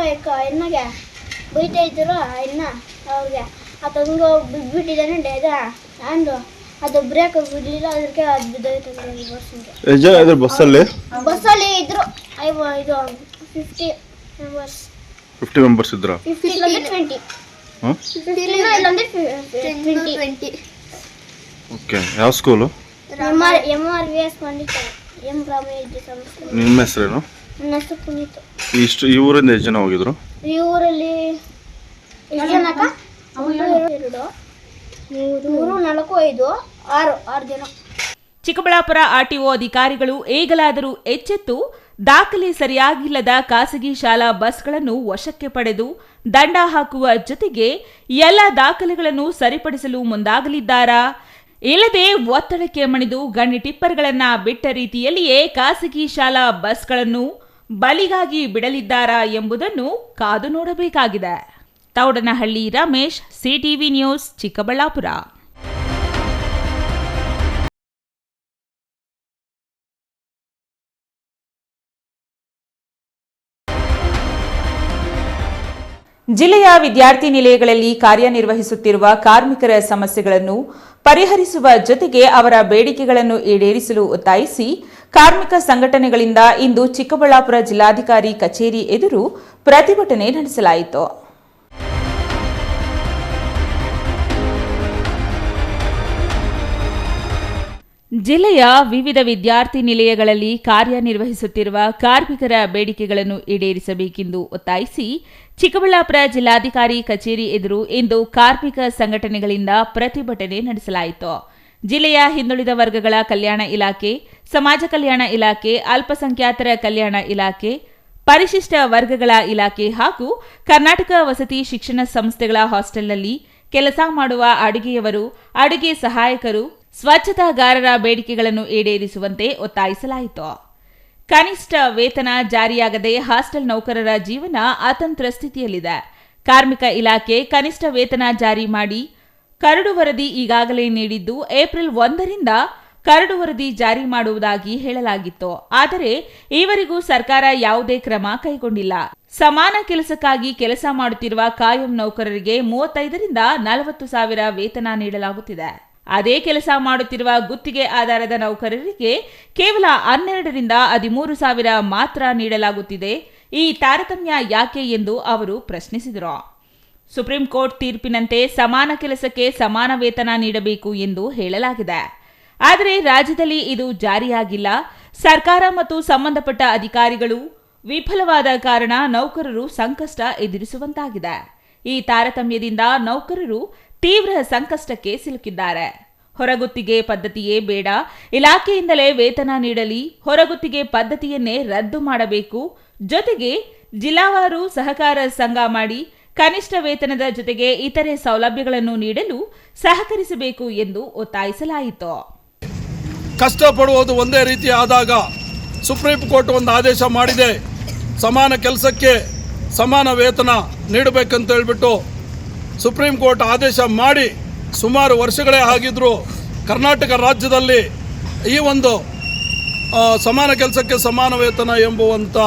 ಎಣ್ಣಗೆ ಬೈತಾ ಇದ್ರು. ಇನ್ನು ಅವ್ರಿಗೆ ಅದು ಹಂಗೆ ಬಿಟ್ಬಿಟ್ಟಿದ್ದಾನೆ ಹ್ಯಾಂಡು. ಅದು ಬ್ರೇಕ್ ಬಿಡಲಿಲ್ಲ, ಅದಕ್ಕೆ ಅದು ಬಿದ್ದೋಯ್ತು. ಬಸ್ಸಲ್ಲಿ ಇದ್ರು ಇದು 50 ಮೆಂಬರ್ಸ್. 50 ಮೆಂಬರ್ಸ್ ಇದ್ರ? 20. ಓಕೆ. ಯಾವ ಸ್ಕೂಲು? MRVS ಪಂಡಿತ ಎಂ ರಾಮಯ್ಯ ವಿದ್ಯಾಸಂಸ್ಥೆ. ನಿಮ್ಮ ಹೆಸರೇನು? ನನ್ನ ಹೆಸರು ಪುನೀತ್. ಈ ಊರಿಂದ ಎಷ್ಟು ಜನ ಹೋಗಿದ್ರು? ಈ ಊರಲ್ಲಿ 2 3 4 5 6 ಜನ. ಚಿಕ್ಕಬಳ್ಳಾಪುರ ಆರ್ಟಿಒ ಅಧಿಕಾರಿಗಳು ಈಗಲಾದರೂ ಎಚ್ಚೆತ್ತು ದಾಖಲೆ ಸರಿಯಾಗಿಲ್ಲದ ಖಾಸಗಿ ಶಾಲಾ ಬಸ್ಗಳನ್ನು ವಶಕ್ಕೆ ಪಡೆದು ದಂಡ ಹಾಕುವ ಜೊತೆಗೆ ಎಲ್ಲ ದಾಖಲೆಗಳನ್ನು ಸರಿಪಡಿಸಲು ಮುಂದಾಗಲಿದ್ದಾರಾ? ಇಲ್ಲದೆ ಒತ್ತಡಕ್ಕೆ ಮಣಿದು ಗಣಿ ಟಿಪ್ಪರ್ಗಳನ್ನ ಬಿಟ್ಟ ರೀತಿಯಲ್ಲಿಯೇ ಖಾಸಗಿ ಶಾಲಾ ಬಸ್ಗಳನ್ನು ಬಲಿಗಾಗಿ ಬಿಡಲಿದ್ದಾರಾ ಎಂಬುದನ್ನು ಕಾದು ನೋಡಬೇಕಾಗಿದೆ. Thoudanahalli Ramesh, CTV news, Chikkaballapur. ಜಿಲ್ಲೆಯ ವಿದ್ಯಾರ್ಥಿ ನಿಲಯಗಳಲ್ಲಿ ಕಾರ್ಯನಿರ್ವಹಿಸುತ್ತಿರುವ ಕಾರ್ಮಿಕರ ಸಮಸ್ಯೆಗಳನ್ನು ಪರಿಹರಿಸುವ ಜೊತೆಗೆ ಅವರ ಬೇಡಿಕೆಗಳನ್ನು ಈಡೇರಿಸಲು ಒತ್ತಾಯಿಸಿ ಕಾರ್ಮಿಕ ಸಂಘಟನೆಗಳಿಂದ ಇಂದು ಚಿಕ್ಕಬಳ್ಳಾಪುರ ಜಿಲ್ಲಾಧಿಕಾರಿ ಕಚೇರಿ ಎದುರು ಪ್ರತಿಭಟನೆ ನಡೆಸಲಾಯಿತು. ಜಿಲ್ಲೆಯ ವಿವಿಧ ವಿದ್ಯಾರ್ಥಿ ನಿಲಯಗಳಲ್ಲಿ ಕಾರ್ಯನಿರ್ವಹಿಸುತ್ತಿರುವ ಕಾರ್ಮಿಕರ ಬೇಡಿಕೆಗಳನ್ನು ಈಡೇರಿಸಬೇಕೆಂದು ಒತ್ತಾಯಿಸಿ ಚಿಕ್ಕಬಳ್ಳಾಪುರ ಜಿಲ್ಲಾಧಿಕಾರಿ ಕಚೇರಿ ಎದುರು ಇಂದು ಕಾರ್ಮಿಕ ಸಂಘಟನೆಗಳಿಂದ ಪ್ರತಿಭಟನೆ ನಡೆಸಲಾಯಿತು. ಜಿಲ್ಲೆಯ ಹಿಂದುಳಿದ ವರ್ಗಗಳ ಕಲ್ಯಾಣ ಇಲಾಖೆ, ಸಮಾಜ ಕಲ್ಯಾಣ ಇಲಾಖೆ, ಅಲ್ಪಸಂಖ್ಯಾತರ ಕಲ್ಯಾಣ ಇಲಾಖೆ, ಪರಿಶಿಷ್ಟ ವರ್ಗಗಳ ಇಲಾಖೆ ಹಾಗೂ ಕರ್ನಾಟಕ ವಸತಿ ಶಿಕ್ಷಣ ಸಂಸ್ಥೆಗಳ ಹಾಸ್ಟೆಲ್ನಲ್ಲಿ ಕೆಲಸ ಮಾಡುವ ಅಡುಗೆಯವರು, ಅಡುಗೆ ಸಹಾಯಕರು, ಸ್ವಚ್ಛತಾಗಾರರ ಬೇಡಿಕೆಗಳನ್ನು ಈಡೇರಿಸುವಂತೆ ಒತ್ತಾಯಿಸಲಾಯಿತು. ಕನಿಷ್ಠ ವೇತನ ಜಾರಿಯಾಗದೆ ಹಾಸ್ಟೆಲ್ ನೌಕರರ ಜೀವನ ಅತಂತ್ರ ಸ್ಥಿತಿಯಲ್ಲಿದೆ. ಕಾರ್ಮಿಕ ಇಲಾಖೆ ಕನಿಷ್ಠ ವೇತನ ಜಾರಿ ಮಾಡಿ ಕರಡು ವರದಿ ಈಗಾಗಲೇ ನೀಡಿದ್ದು ಏಪ್ರಿಲ್ 1ರಿಂದ ಕರಡು ವರದಿ ಜಾರಿ ಮಾಡುವುದಾಗಿ ಹೇಳಲಾಗಿತ್ತು. ಆದರೆ ಈವರೆಗೂ ಸರ್ಕಾರ ಯಾವುದೇ ಕ್ರಮ ಕೈಗೊಂಡಿಲ್ಲ. ಸಮಾನ ಕೆಲಸಕ್ಕಾಗಿ ಕೆಲಸ ಮಾಡುತ್ತಿರುವ ಕಾಯಂ ನೌಕರರಿಗೆ 35ರಿಂದ 40 ಸಾವಿರ ವೇತನ ನೀಡಲಾಗುತ್ತಿದೆ. ಅದೇ ಕೆಲಸ ಮಾಡುತ್ತಿರುವ ಗುತ್ತಿಗೆ ಆಧಾರದ ನೌಕರರಿಗೆ ಕೇವಲ 12ರಿಂದ 13 ಸಾವಿರ ಮಾತ್ರ ನೀಡಲಾಗುತ್ತಿದೆ. ಈ ತಾರತಮ್ಯ ಯಾಕೆ ಎಂದು ಅವರು ಪ್ರಶ್ನಿಸಿದರು. ಸುಪ್ರೀಂ ಕೋರ್ಟ್ ತೀರ್ಪಿನಂತೆ ಸಮಾನ ಕೆಲಸಕ್ಕೆ ಸಮಾನ ವೇತನ ನೀಡಬೇಕು ಎಂದು ಹೇಳಲಾಗಿದೆ. ಆದರೆ ರಾಜ್ಯದಲ್ಲಿ ಇದು ಜಾರಿಯಾಗಿಲ್ಲ. ಸರ್ಕಾರ ಮತ್ತು ಸಂಬಂಧಪಟ್ಟ ಅಧಿಕಾರಿಗಳು ವಿಫಲವಾದ ಕಾರಣ ನೌಕರರು ಸಂಕಷ್ಟ ಎದುರಿಸುವಂತಾಗಿದೆ. ಈ ತಾರತಮ್ಯದಿಂದ ನೌಕರರು ತೀವ್ರ ಸಂಕಷ್ಟಕ್ಕೆ ಸಿಲುಕಿದ್ದಾರೆ. ಹೊರಗುತ್ತಿಗೆ ಪದ್ಧತಿಯೇ ಬೇಡ, ಇಲಾಖೆಯಿಂದಲೇ ವೇತನ ನೀಡಲಿ, ಹೊರಗುತ್ತಿಗೆ ಪದ್ಧತಿಯನ್ನೇ ರದ್ದು ಮಾಡಬೇಕು, ಜೊತೆಗೆ ಜಿಲ್ಲಾವಾರು ಸಹಕಾರ ಸಂಘ ಮಾಡಿ ಕನಿಷ್ಠ ವೇತನದ ಜೊತೆಗೆ ಇತರೆ ಸೌಲಭ್ಯಗಳನ್ನು ನೀಡಲು ಸಹಕರಿಸಬೇಕು ಎಂದು ಒತ್ತಾಯಿಸಲಾಯಿತು. ಕಷ್ಟಪಡುವುದು ಒಂದೇ ರೀತಿ ಆದಾಗ ಸುಪ್ರೀಂ ಕೋರ್ಟ್ ಒಂದು ಆದೇಶ ಮಾಡಿದೆ, ಸಮಾನ ಕೆಲಸಕ್ಕೆ ಸಮಾನ ವೇತನ ನೀಡಬೇಕಂತ ಹೇಳ್ಬಿಟ್ಟು ಸುಪ್ರೀಂ ಕೋರ್ಟ್ ಆದೇಶ ಮಾಡಿ ಸುಮಾರು ವರ್ಷಗಳೇ ಆಗಿದ್ದರೂ ಕರ್ನಾಟಕ ರಾಜ್ಯದಲ್ಲಿ ಈ ಒಂದು ಸಮಾನ ಕೆಲಸಕ್ಕೆ ಸಮಾನ ವೇತನ ಎಂಬುವಂಥ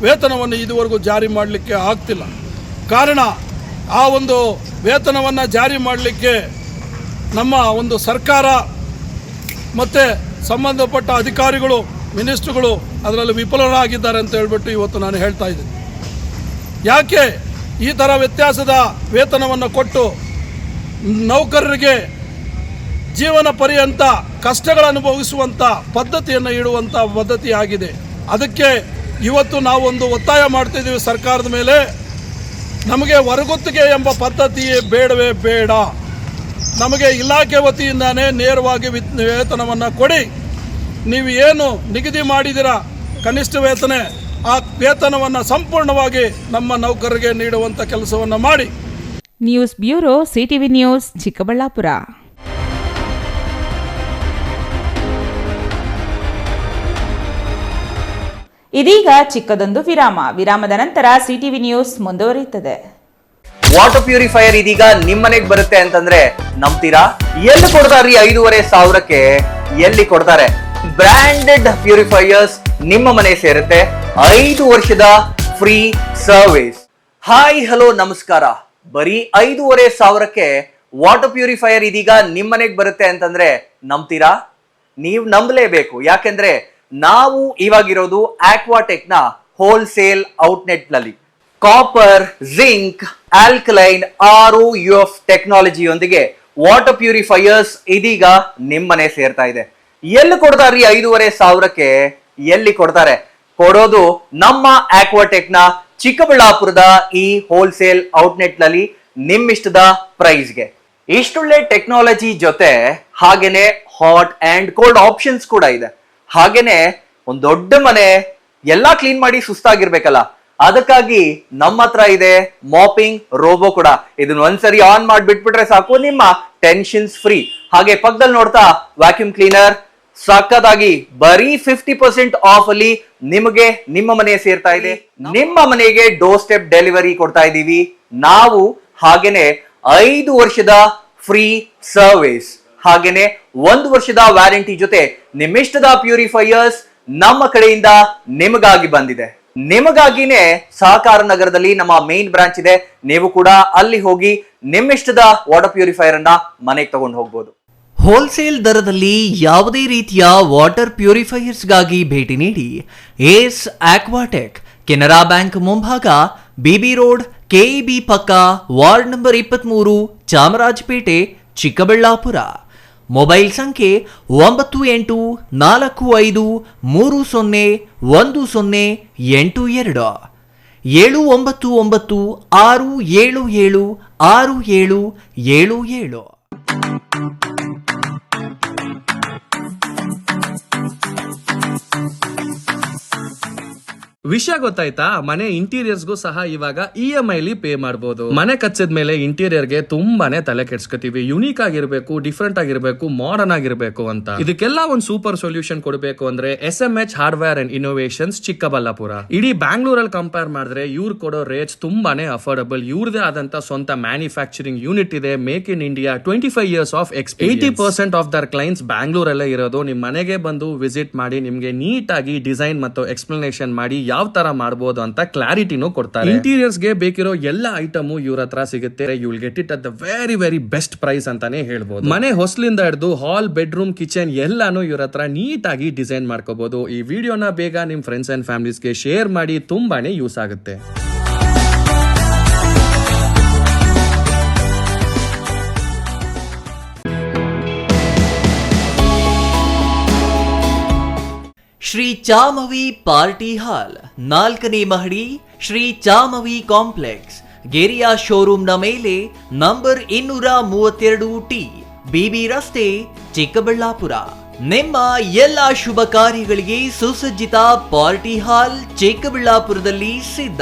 ವೇತನವನ್ನು ಇದುವರೆಗೂ ಜಾರಿ ಮಾಡಲಿಕ್ಕೆ ಆಗ್ತಿಲ್ಲ. ಕಾರಣ ಆ ಒಂದು ವೇತನವನ್ನು ಜಾರಿ ಮಾಡಲಿಕ್ಕೆ ನಮ್ಮ ಒಂದು ಸರ್ಕಾರ ಮತ್ತು ಸಂಬಂಧಪಟ್ಟ ಅಧಿಕಾರಿಗಳು, ಮಿನಿಸ್ಟ್ರುಗಳು ಅದರಲ್ಲಿ ವಿಫಲರಾಗಿದ್ದಾರೆ ಅಂತ ಹೇಳ್ಬಿಟ್ಟು ಇವತ್ತು ನಾನು ಹೇಳ್ತಾ ಇದ್ದೀನಿ. ಯಾಕೆ ಈ ಥರ ವ್ಯತ್ಯಾಸದ ವೇತನವನ್ನು ಕೊಟ್ಟು ನೌಕರರಿಗೆ ಜೀವನ ಪರ್ಯಂತ ಕಷ್ಟಗಳನ್ನು ಅನುಭವಿಸುವಂಥ ಪದ್ಧತಿಯನ್ನು ಇಡುವಂಥ ಪದ್ಧತಿ ಆಗಿದೆ. ಅದಕ್ಕೆ ಇವತ್ತು ನಾವೊಂದು ಒತ್ತಾಯ ಮಾಡ್ತಿದ್ದೀವಿ ಸರ್ಕಾರದ ಮೇಲೆ, ನಮಗೆ ಹೊರಗುತ್ತಿಗೆ ಎಂಬ ಪದ್ಧತಿಯೇ ಬೇಡವೇ ಬೇಡ. ನಮಗೆ ಇಲಾಖೆ ವತಿಯಿಂದಾನೇ ನೇರವಾಗಿ ವೇತನವನ್ನು ಕೊಡಿ. ನೀವು ಏನು ನಿಗದಿ ಮಾಡಿದಿರ ಕನಿಷ್ಠ ವೇತನ, ಆ ವೇತನವನ್ನು ಸಂಪೂರ್ಣವಾಗಿ ನಮ್ಮ ನೌಕರರಿಗೆ ನೀಡುವಂಥ ಕೆಲಸವನ್ನು ಮಾಡಿ. News bureau, CTV news, Chikkaballapura. ಇದೀಗ ಚಿಕ್ಕದೊಂದು ವಿರಾಮದ ನಂತರ ಸಿಟಿವಿ ನ್ಯೂಸ್ ಮುಂದುವರಿಯುತ್ತದೆ. ವಾಟರ್ ಪ್ಯೂರಿಫೈಯರ್ ಇದೀಗ ನಿಮ್ಮನೆಗೆ ಬರುತ್ತೆ ಅಂತಂದ್ರೆ ನಂಬ್ತೀರಾ? ಎಲ್ಲಿ ಕೊಡ್ತಾರ್ರಿ 5,500ಕ್ಕೆ? ಎಲ್ಲಿ ಕೊಡ್ತಾರೆ? ಬ್ರಾಂಡೆಡ್ ಪ್ಯೂರಿಫೈಯರ್ಸ್ ನಿಮ್ಮ ಮನೆ ಸೇರುತ್ತೆ. 5 ವರ್ಷದ ಫ್ರೀ ಸರ್ವಿಸ್. ಹಾಯ್ ಹಲೋ ನಮಸ್ಕಾರ. ಬರೀ 5,500ಕ್ಕೆ ವಾಟರ್ ಪ್ಯೂರಿಫೈಯರ್ ಇದೀಗ ನಿಮ್ಮನೆಗೆ ಬರುತ್ತೆ ಅಂತಂದ್ರೆ ನಂಬ್ತೀರಾ? ನೀವು ನಂಬಲೇಬೇಕು. ಯಾಕೆಂದ್ರೆ ನಾವು ಇವಾಗಿರೋದು ಆಕ್ವಾಟೆಕ್ ನ ಹೋಲ್ಸೇಲ್ ಔಟ್ಲೆಟ್ ನಲ್ಲಿ ಕಾಪರ್, ಜಿಂಕ್, ಆಲ್ಕಲೈನ್, ROUF ಟೆಕ್ನಾಲಜಿಯೊಂದಿಗೆ ವಾಟರ್ ಪ್ಯೂರಿಫೈಯರ್ಸ್ ಇದೀಗ ನಿಮ್ಮನೆ ಸೇರ್ತಾ ಇದೆ. ಎಲ್ಲಿ ಕೊಡ್ತಾರ್ರಿ 5,500ಕ್ಕೆ? ಎಲ್ಲಿ ಕೊಡ್ತಾರೆ? ಕೊಡೋದು ನಮ್ಮ ಆಕ್ವಾಟೆಕ್ ನ ಚಿಕ್ಕಬಳ್ಳಾಪುರದ ಈ ಹೋಲ್ಸೇಲ್ ಔಟ್ಲೆಟ್ ನಲ್ಲಿ ನಿಮ್ಮಿಷ್ಟದ ಪ್ರೈಸ್ಗೆ. ಇಷ್ಟೊಳ್ಳೆ ಟೆಕ್ನಾಲಜಿ ಜೊತೆ ಹಾಗೇನೆ ಹಾಟ್ ಅಂಡ್ ಕೋಲ್ಡ್ ಆಪ್ಷನ್ಸ್ ಕೂಡ ಇದೆ. ಹಾಗೇನೆ ಒಂದ್ ದೊಡ್ಡ ಮನೆ ಎಲ್ಲಾ ಕ್ಲೀನ್ ಮಾಡಿ ಸುಸ್ತಾಗಿರ್ಬೇಕಲ್ಲ, ಅದಕ್ಕಾಗಿ ನಮ್ಮ ಹತ್ರ ಇದೆ ಮಾಪಿಂಗ್ ರೋಬೋ ಕೂಡ. ಇದನ್ನ ಒಂದ್ಸರಿ ಆನ್ ಮಾಡಿ ಬಿಟ್ಬಿಟ್ರೆ ಸಾಕು, ನಿಮ್ಮ ಟೆನ್ಷನ್ಸ್ ಫ್ರೀ. ಹಾಗೆ ಪಕ್ಕದಲ್ಲಿ ನೋಡ್ತಾ ವ್ಯಾಕ್ಯೂಮ್ ಕ್ಲೀನರ್ ಸಕ್ಕತ್ತಾಗಿ ಬರೀ 50% ಆಫ್ ಅಲ್ಲಿ ನಿಮಗೆ ನಿಮ್ಮ ಮನೆ ಸೇರ್ತಾ ಇದೆ. ನಿಮ್ಮ ಮನೆಗೆ ಡೋರ್ ಸ್ಟೆಪ್ ಡೆಲಿವರಿ ಕೊಡ್ತಾ ಇದೀವಿ ನಾವು. ಹಾಗೇನೆ 5 ವರ್ಷದ ಫ್ರೀ ಸರ್ವಿಸ್, ಹಾಗೇನೆ 1 ವರ್ಷದ ವ್ಯಾರಂಟಿ ಜೊತೆ ನಿಮ್ಮಿಷ್ಟದ ಪ್ಯೂರಿಫೈಯರ್ಸ್ ನಮ್ಮ ಕಡೆಯಿಂದ ನಿಮಗಾಗಿ ಬಂದಿದೆ. ನಿಮಗಾಗಿನೇ ಸಹಕಾರ ನಗರದಲ್ಲಿ ನಮ್ಮ ಮೇನ್ ಬ್ರಾಂಚ್ ಇದೆ. ನೀವು ಕೂಡ ಅಲ್ಲಿ ಹೋಗಿ ನಿಮ್ಮಿಷ್ಟದ ವಾಟರ್ ಪ್ಯೂರಿಫೈಯರ್ ಅನ್ನ ಮನೆಗೆ ತಗೊಂಡು ಹೋಗ್ಬೋದು. ಹೋಲ್ಸೇಲ್ ದರದಲ್ಲಿ ಯಾವುದೇ ರೀತಿಯ ವಾಟರ್ ಪ್ಯೂರಿಫೈಯರ್ಸ್ಗಾಗಿ ಭೇಟಿ ನೀಡಿ. ಏಸ್ ಆಕ್ವಾಟೆಕ್, ಕೆನರಾ ಬ್ಯಾಂಕ್ ಮುಂಭಾಗ, ಬಿಬಿ ರೋಡ್, KEB ಪಕ್ಕ, ward number 23, Chamarajapete, Chikkaballapura. Mobile ಸಂಖ್ಯೆ 9845301082, 7996776777. ವಿಷಯ ಗೊತ್ತಾಯ್ತಾ? ಮನೆ ಇಂಟೀರಿಯರ್ಸ್ಗೂ ಸಹ ಇವಾಗ EMI ಪೇ ಮಾಡಬಹುದು. ಮನೆ ಕಚ್ಚಿದ ಮೇಲೆ ಇಂಟೀರಿಯರ್ಗೆ ತುಂಬಾನೇ ತಲೆ ಕೆಡ್ಸ್ಕೊತೀವಿ. ಯುನೀಕ್ ಆಗಿರ್ಬೇಕು, ಡಿಫ್ರೆಂಟ್ ಆಗಿರ್ಬೇಕು, ಮಾಡರ್ನ್ ಆಗಿರ್ಬೇಕು ಅಂತ. ಇದಕ್ಕೆಲ್ಲ ಒಂದು ಸೂಪರ್ ಸೊಲ್ಯೂಷನ್ ಕೊಡಬೇಕು ಅಂದ್ರೆ SMH hardware and innovations Chikkaballapura. ಇಡೀ ಬ್ಯಾಂಗ್ಳೂರಲ್ಲಿ ಕಂಪೇರ್ ಮಾಡಿದ್ರೆ ಇವ್ರು ಕೊಡೋ ರೇಟ್ಸ್ ತುಂಬಾನೇ ಅಫೋರ್ಡಬಲ್. ಇವ್ರದೇ ಆದಂತ ಸ್ವಂತ ಮ್ಯಾನುಫ್ಯಾಕ್ಚರಿಂಗ್ ಯೂನಿಟ್ ಇದೆ. Make in India, 25 years of experience. 80% of their clients ಬ್ಯಾಂಗ್ಳೂರಲ್ಲೇ ಇರೋದು. ನಿಮ್ ಮನೆಗೆ ಬಂದು ವಿಸಿಟ್ ಮಾಡಿ ನಿಮ್ಗೆ ನೀಟ್ ಆಗಿ ಡಿಸೈನ್ ಮತ್ತು ಎಕ್ಸ್ಪ್ಲನೇಷನ್ ಮಾಡಿ ಯಾವ ತರ ಮಾಡಬಹುದು ಅಂತ ಕ್ಲಾರಿಟಿನೂ ಕೊಡ್ತಾರೆ. ಇಂಟೀರಿಯರ್ಸ್ ಗೆ ಬೇಕಿರೋ ಎಲ್ಲ ಐಟಮ್ ಇವ್ರ ಹತ್ರ ಸಿಗುತ್ತೆ. You will get it at the very very best price ಅಂತಾನೆ ಹೇಳ್ಬೋದು. ಮನೆ ಹೊಸಲಿಂದ ಹಿಡಿದು ಹಾಲ್, ಬೆಡ್ರೂಮ್, ಕಿಚನ್ ಎಲ್ಲಾನು ಇವ್ರ ಹತ್ರ ನೀಟ್ ಆಗಿ ಡಿಸೈನ್ ಮಾಡ್ಕೋಬಹುದು. ಈ ವಿಡಿಯೋನ ಬೇಗ ನಿಮ್ ಫ್ರೆಂಡ್ಸ್ ಅಂಡ್ ಫ್ಯಾಮಿಲೀಸ್ಗೆ ಶೇರ್ ಮಾಡಿ, ತುಂಬಾನೇ ಯೂಸ್ ಆಗುತ್ತೆ. ಶ್ರೀ ಚಾಮವಿ ಪಾರ್ಟಿ ಹಾಲ್, 4ನೇ ಮಹಡಿ, ಶ್ರೀ ಚಾಮವಿ ಕಾಂಪ್ಲೆಕ್ಸ್, ಗೆರಿಯಾ ಶೋರೂಮ್ನ ಮೇಲೆ, ನಂಬರ್ 232T, BB ರಸ್ತೆ, ಚಿಕ್ಕಬಳ್ಳಾಪುರ. ನಿಮ್ಮ ಎಲ್ಲ ಶುಭ ಕಾರ್ಯಗಳಿಗೆ ಸುಸಜ್ಜಿತ ಪಾರ್ಟಿ ಹಾಲ್ ಚಿಕ್ಕಬಳ್ಳಾಪುರದಲ್ಲಿ ಸಿದ್ಧ.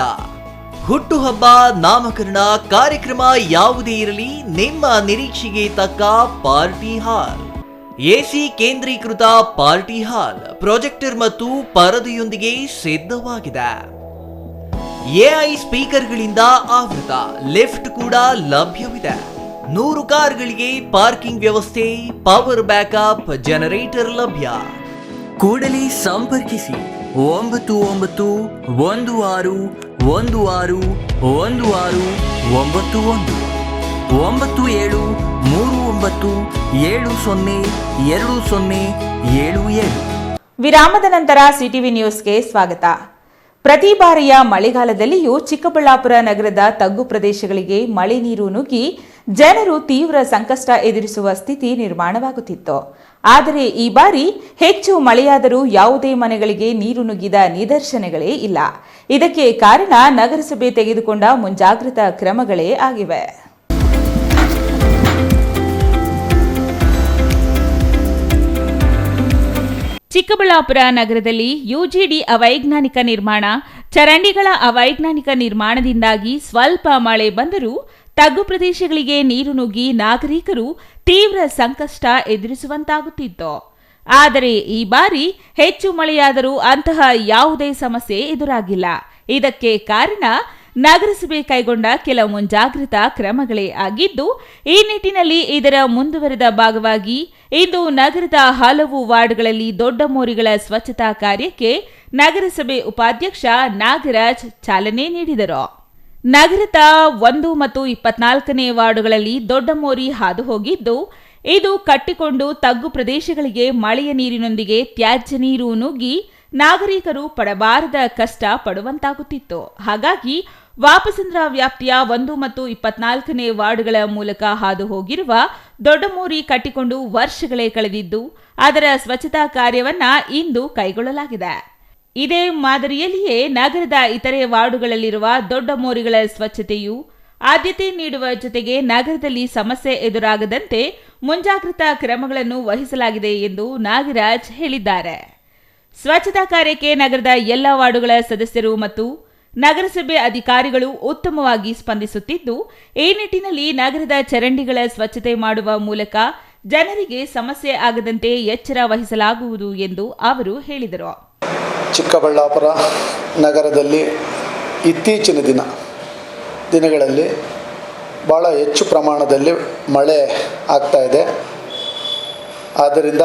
ಹುಟ್ಟುಹಬ್ಬ, ನಾಮಕರಣ, ಕಾರ್ಯಕ್ರಮ ಯಾವುದೇ ಇರಲಿ, ನಿಮ್ಮ ನಿರೀಕ್ಷೆಗೆ ತಕ್ಕ ಪಾರ್ಟಿ ಹಾಲ್. AC ಕೇಂದ್ರೀಕೃತ ಪಾರ್ಟಿ ಹಾಲ್, ಪ್ರೊಜೆಕ್ಟರ್ ಮತ್ತು ಪರದೆಯೊಂದಿಗೆ ಸಿದ್ಧವಾಗಿದೆ. AI ಸ್ಪೀಕರ್ಗಳಿಂದ ಆವೃತ, ಲಿಫ್ಟ್ ಕೂಡ ಲಭ್ಯವಿದೆ. 100 ಕಾರ್ಗಳಿಗೆ ಪಾರ್ಕಿಂಗ್ ವ್ಯವಸ್ಥೆ, ಪವರ್ ಬ್ಯಾಕಪ್, ಜನರೇಟರ್ ಲಭ್ಯ. ಕೂಡಲೇ ಸಂಪರ್ಕಿಸಿ 9916161691 9739702077. ವಿರಾಮದ ನಂತರ ಸಿಟಿವಿ ನ್ಯೂಸ್ಗೆ ಸ್ವಾಗತ. ಪ್ರತಿ ಬಾರಿಯ ಮಳೆಗಾಲದಲ್ಲಿಯೂ ಚಿಕ್ಕಬಳ್ಳಾಪುರ ನಗರದ ತಗ್ಗು ಪ್ರದೇಶಗಳಿಗೆ ಮಳೆ ನೀರು ನುಗ್ಗಿ ಜನರು ತೀವ್ರ ಸಂಕಷ್ಟ ಎದುರಿಸುವ ಸ್ಥಿತಿ ನಿರ್ಮಾಣವಾಗುತ್ತಿತ್ತು. ಆದರೆ ಈ ಬಾರಿ ಹೆಚ್ಚು ಮಳೆಯಾದರೂ ಯಾವುದೇ ಮನೆಗಳಿಗೆ ನೀರು ನುಗ್ಗಿದ ನಿದರ್ಶನಗಳೇ ಇಲ್ಲ. ಇದಕ್ಕೆ ಕಾರಣ ನಗರಸಭೆ ತೆಗೆದುಕೊಂಡ ಮುಂಜಾಗ್ರತಾ ಕ್ರಮಗಳೇ ಆಗಿವೆ. ಚಿಕ್ಕಬಳ್ಳಾಪುರ ನಗರದಲ್ಲಿ ಯುಜಿಡಿ ಅವೈಜ್ಞಾನಿಕ ನಿರ್ಮಾಣ, ಚರಂಡಿಗಳ ಅವೈಜ್ಞಾನಿಕ ನಿರ್ಮಾಣದಿಂದಾಗಿ ಸ್ವಲ್ಪ ಮಳೆ ಬಂದರೂ ತಗ್ಗು ಪ್ರದೇಶಗಳಿಗೆ ನೀರು ನುಗ್ಗಿ ನಾಗರಿಕರು ತೀವ್ರ ಸಂಕಷ್ಟ ಎದುರಿಸುವಂತಾಗುತ್ತಿತ್ತು. ಆದರೆ ಈ ಬಾರಿ ಹೆಚ್ಚು ಮಳೆಯಾದರೂ ಅಂತಹ ಯಾವುದೇ ಸಮಸ್ಯೆ ಎದುರಾಗಿಲ್ಲ. ಇದಕ್ಕೆ ಕಾರಣ ನಗರಸಭೆ ಕೈಗೊಂಡ ಕೆಲ ಮುಂಜಾಗ್ರತಾ ಕ್ರಮಗಳೇ ಆಗಿದ್ದು, ಈ ನಿಟ್ಟಿನಲ್ಲಿ ಇದರ ಮುಂದುವರೆದ ಭಾಗವಾಗಿ ಇಂದು ನಗರದ ಹಲವು ವಾರ್ಡ್ಗಳಲ್ಲಿ ದೊಡ್ಡ ಮೋರಿಗಳ ಸ್ವಚ್ಛತಾ ಕಾರ್ಯಕ್ಕೆ ನಗರಸಭೆ ಉಪಾಧ್ಯಕ್ಷ ನಾಗರಾಜ್ ಚಾಲನೆ ನೀಡಿದರು. ನಗರದ 1 ಮತ್ತು 24ನೇ ವಾರ್ಡುಗಳಲ್ಲಿ ದೊಡ್ಡ ಮೋರಿ ಹಾದು ಹೋಗಿದ್ದು, ಇದು ಕಟ್ಟಿಕೊಂಡು ತಗ್ಗು ಪ್ರದೇಶಗಳಿಗೆ ಮಳೆಯ ನೀರಿನೊಂದಿಗೆ ತ್ಯಾಜ್ಯ ನೀರು ನುಗ್ಗಿ ನಾಗರಿಕರು ಪಡಬಾರದ ಕಷ್ಟ ಪಡುವಂತಾಗುತ್ತಿತ್ತು. ಹಾಗಾಗಿ ವಾಪಸಂದ್ರ ವ್ಯಾಪ್ತಿಯ 1 ಮತ್ತು 24ನೇ ವಾರ್ಡ್ಗಳ ಮೂಲಕ ಹಾದು ಹೋಗಿರುವ ದೊಡ್ಡ ಮೋರಿ ಕಟ್ಟಿಕೊಂಡು ವರ್ಷಗಳೇ ಕಳೆದಿದ್ದು, ಅದರ ಸ್ವಚ್ಛತಾ ಕಾರ್ಯವನ್ನ ಇಂದು ಕೈಗೊಳ್ಳಲಾಗಿದೆ. ಇದೇ ಮಾದರಿಯಲ್ಲಿಯೇ ನಗರದ ಇತರೆ ವಾರ್ಡುಗಳಲ್ಲಿರುವ ದೊಡ್ಡ ಮೋರಿಗಳ ಸ್ವಚ್ಛತೆಯು ಆದ್ಯತೆ ನೀಡುವ ಜೊತೆಗೆ ನಗರದಲ್ಲಿ ಸಮಸ್ಯೆ ಎದುರಾಗದಂತೆ ಮುಂಜಾಗ್ರತಾ ಕ್ರಮಗಳನ್ನು ವಹಿಸಲಾಗಿದೆ ಎಂದು ನಾಗರಾಜ್ ಹೇಳಿದ್ದಾರೆ. ಸ್ವಚ್ಛತಾ ಕಾರ್ಯಕ್ಕೆ ನಗರದ ಎಲ್ಲ ವಾರ್ಡುಗಳ ಸದಸ್ಯರು ಮತ್ತು ನಗರಸಭೆ ಅಧಿಕಾರಿಗಳು ಉತ್ತಮವಾಗಿ ಸ್ಪಂದಿಸುತ್ತಿದ್ದು, ಈ ನಿಟ್ಟಿನಲ್ಲಿ ನಗರದ ಚರಂಡಿಗಳ ಸ್ವಚ್ಛತೆ ಮಾಡುವ ಮೂಲಕ ಜನರಿಗೆ ಸಮಸ್ಯೆ ಆಗದಂತೆ ಎಚ್ಚರ ವಹಿಸಲಾಗುವುದು ಎಂದು ಅವರು ಹೇಳಿದರು. ಚಿಕ್ಕಬಳ್ಳಾಪುರ ನಗರದಲ್ಲಿ ಇತ್ತೀಚಿನ ದಿನಗಳಲ್ಲಿ ಭಾಳ ಹೆಚ್ಚು ಪ್ರಮಾಣದಲ್ಲಿ ಮಳೆ ಆಗ್ತಾ ಇದೆ. ಆದ್ದರಿಂದ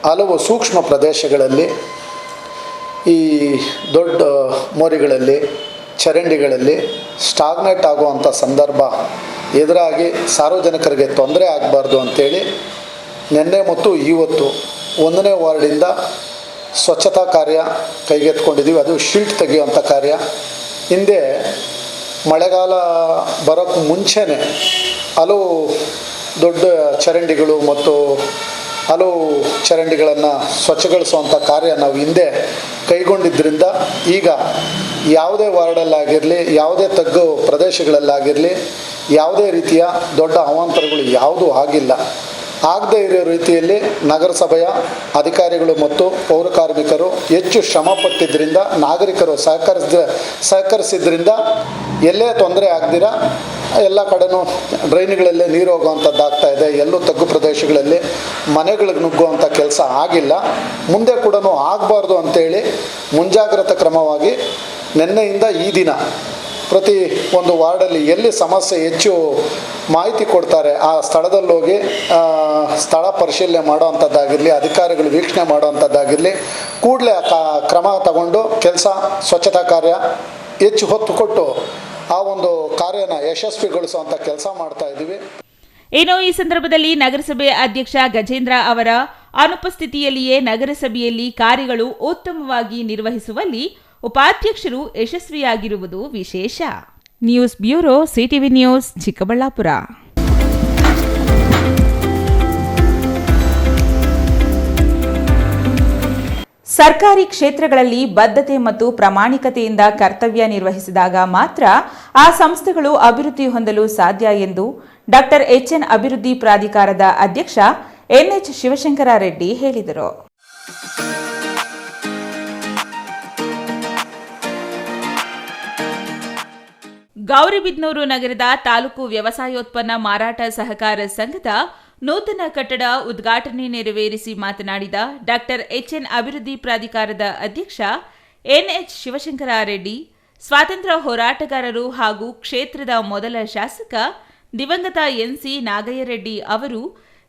ಹಲವು ಸೂಕ್ಷ್ಮ ಪ್ರದೇಶಗಳಲ್ಲಿ ಈ ದೊಡ್ಡ ಮೋರಿಗಳಲ್ಲಿ ಚರಂಡಿಗಳಲ್ಲಿ ಸ್ಟಾಗ್ನೇಟ್ ಆಗುವಂಥ ಸಂದರ್ಭ ಎದುರಾಗಿ ಸಾರ್ವಜನಿಕರಿಗೆ ತೊಂದರೆ ಆಗಬಾರ್ದು ಅಂಥೇಳಿ ನಿನ್ನೆ ಮತ್ತು ಇವತ್ತು 1ನೇ ವಾರ್ಡಿಂದ ಸ್ವಚ್ಛತಾ ಕಾರ್ಯ ಕೈಗೆತ್ಕೊಂಡಿದ್ದೀವಿ. ಅದು ಶೀಟ್ ತೆಗೆಯುವಂಥ ಕಾರ್ಯ. ಹಿಂದೆ ಮಳೆಗಾಲ ಬರೋಕ್ಕೆ ಮುಂಚೆನೇ ಹಲವು ದೊಡ್ಡ ಚರಂಡಿಗಳು ಮತ್ತು ಹಲವು ಚರಂಡಿಗಳನ್ನು ಸ್ವಚ್ಛಗೊಳಿಸುವಂಥ ಕಾರ್ಯ ನಾವು ಹಿಂದೆ ಕೈಗೊಂಡಿದ್ದರಿಂದ ಈಗ ಯಾವುದೇ ವಾರ್ಡಲ್ಲಾಗಿರಲಿ, ಯಾವುದೇ ತಗ್ಗು ಪ್ರದೇಶಗಳಲ್ಲಾಗಿರಲಿ ಯಾವುದೇ ರೀತಿಯ ದೊಡ್ಡ ಅವಾಂತರಗಳು ಯಾವುದೂ ಆಗಿಲ್ಲ. ಆಗದೇ ಇರೋ ರೀತಿಯಲ್ಲಿ ನಗರಸಭೆಯ ಅಧಿಕಾರಿಗಳು ಮತ್ತು ಪೌರ ಕಾರ್ಮಿಕರು ಹೆಚ್ಚು ಶ್ರಮಪಟ್ಟಿದ್ದರಿಂದ, ನಾಗರಿಕರು ಸಹಕರಿಸಿದ್ರಿಂದ ಎಲ್ಲೇ ತೊಂದರೆ ಆಗದಿರ ಎಲ್ಲ ಕಡೆನೂ ಡ್ರೈನ್ಗಳಲ್ಲೇ ನೀರು ಹೋಗುವಂಥದ್ದಾಗ್ತಾ ಇದೆ. ಎಲ್ಲೂ ತಗ್ಗು ಪ್ರದೇಶಗಳಲ್ಲಿ ಮನೆಗಳಿಗೆ ನುಗ್ಗುವಂಥ ಕೆಲಸ ಆಗಿಲ್ಲ. ಮುಂದೆ ಕೂಡ ಆಗಬಾರ್ದು ಅಂತೇಳಿ ಮುಂಜಾಗ್ರತಾ ಕ್ರಮವಾಗಿ ನಿನ್ನೆಯಿಂದ ಈ ದಿನ ಪ್ರತಿ ಒಂದು ವಾರ್ಡಲ್ಲಿ ಎಲ್ಲಿ ಸಮಸ್ಯೆ ಹೆಚ್ಚು ಮಾಹಿತಿ ಕೊಡ್ತಾರೆ ಆ ಸ್ಥಳದಲ್ಲಿ ಹೋಗಿ ಸ್ಥಳ ಪರಿಶೀಲನೆ ಮಾಡೋವಂಥದ್ದಾಗಿರಲಿ, ಅಧಿಕಾರಿಗಳು ವೀಕ್ಷಣೆ ಮಾಡೋವಂಥದ್ದಾಗಿರಲಿ, ಕೂಡಲೇ ಕ್ರಮ ತಗೊಂಡು ಸ್ವಚ್ಛತಾ ಕಾರ್ಯ ಹೆಚ್ಚು ಹೊತ್ತು ಕೊಟ್ಟು ಆ ಒಂದು ಕಾರ್ಯನ ಯಶಸ್ವಿಗೊಳಿಸುವಂಥ ಕೆಲಸ ಮಾಡ್ತಾ ಇದ್ದೀವಿ. ಇನ್ನು ಈ ಸಂದರ್ಭದಲ್ಲಿ ನಗರಸಭೆ ಅಧ್ಯಕ್ಷ ಗಜೇಂದ್ರ ಅವರ ಅನುಪಸ್ಥಿತಿಯಲ್ಲಿಯೇ ನಗರಸಭೆಯಲ್ಲಿ ಕಾರ್ಯಗಳು ಉತ್ತಮವಾಗಿ ನಿರ್ವಹಿಸುವಲ್ಲಿ ಉಪಾಧ್ಯಕ್ಷರು ಯಶಸ್ವಿಯಾಗಿರುವುದು ವಿಶೇಷ. News bureau, CTV news, Chikkaballapura. ಸರ್ಕಾರಿ ಕ್ಷೇತ್ರಗಳಲ್ಲಿ ಬದ್ಧತೆ ಮತ್ತು ಪ್ರಾಮಾಣಿಕತೆಯಿಂದ ಕರ್ತವ್ಯ ನಿರ್ವಹಿಸಿದಾಗ ಮಾತ್ರ ಆ ಸಂಸ್ಥೆಗಳು ಅಭಿವೃದ್ಧಿ ಹೊಂದಲು ಸಾಧ್ಯ ಎಂದು ಡಾಕ್ಟರ್ ಎಚ್ಎನ್ ಅಭಿವೃದ್ಧಿ ಪ್ರಾಧಿಕಾರದ ಅಧ್ಯಕ್ಷ ಎನ್ಎಚ್ ಶಿವಶಂಕರ ರೆಡ್ಡಿ ಹೇಳಿದರು. ಗೌರಿಬಿದನೂರು ನಗರದ ತಾಲೂಕು ವ್ಯವಸಾಯೋತ್ಪನ್ನ ಮಾರಾಟ ಸಹಕಾರ ಸಂಘದ ನೂತನ ಕಟ್ಟಡ ಉದ್ಘಾಟನೆ ನೆರವೇರಿಸಿ ಮಾತನಾಡಿದ ಡಾಕ್ಟರ್ ಎಚ್ಎನ್ ಅಭಿವೃದ್ಧಿ ಪ್ರಾಧಿಕಾರದ ಅಧ್ಯಕ್ಷ ಎನ್ಎಚ್ ಶಿವಶಂಕರ ರೆಡ್ಡಿ, ಸ್ವಾತಂತ್ರ್ಯ ಹೋರಾಟಗಾರರು ಹಾಗೂ ಕ್ಷೇತ್ರದ ಮೊದಲ ಶಾಸಕ ದಿವಂಗತ ಎನ್ಸಿ ನಾಗಯ್ಯರೆಡ್ಡಿ ಅವರು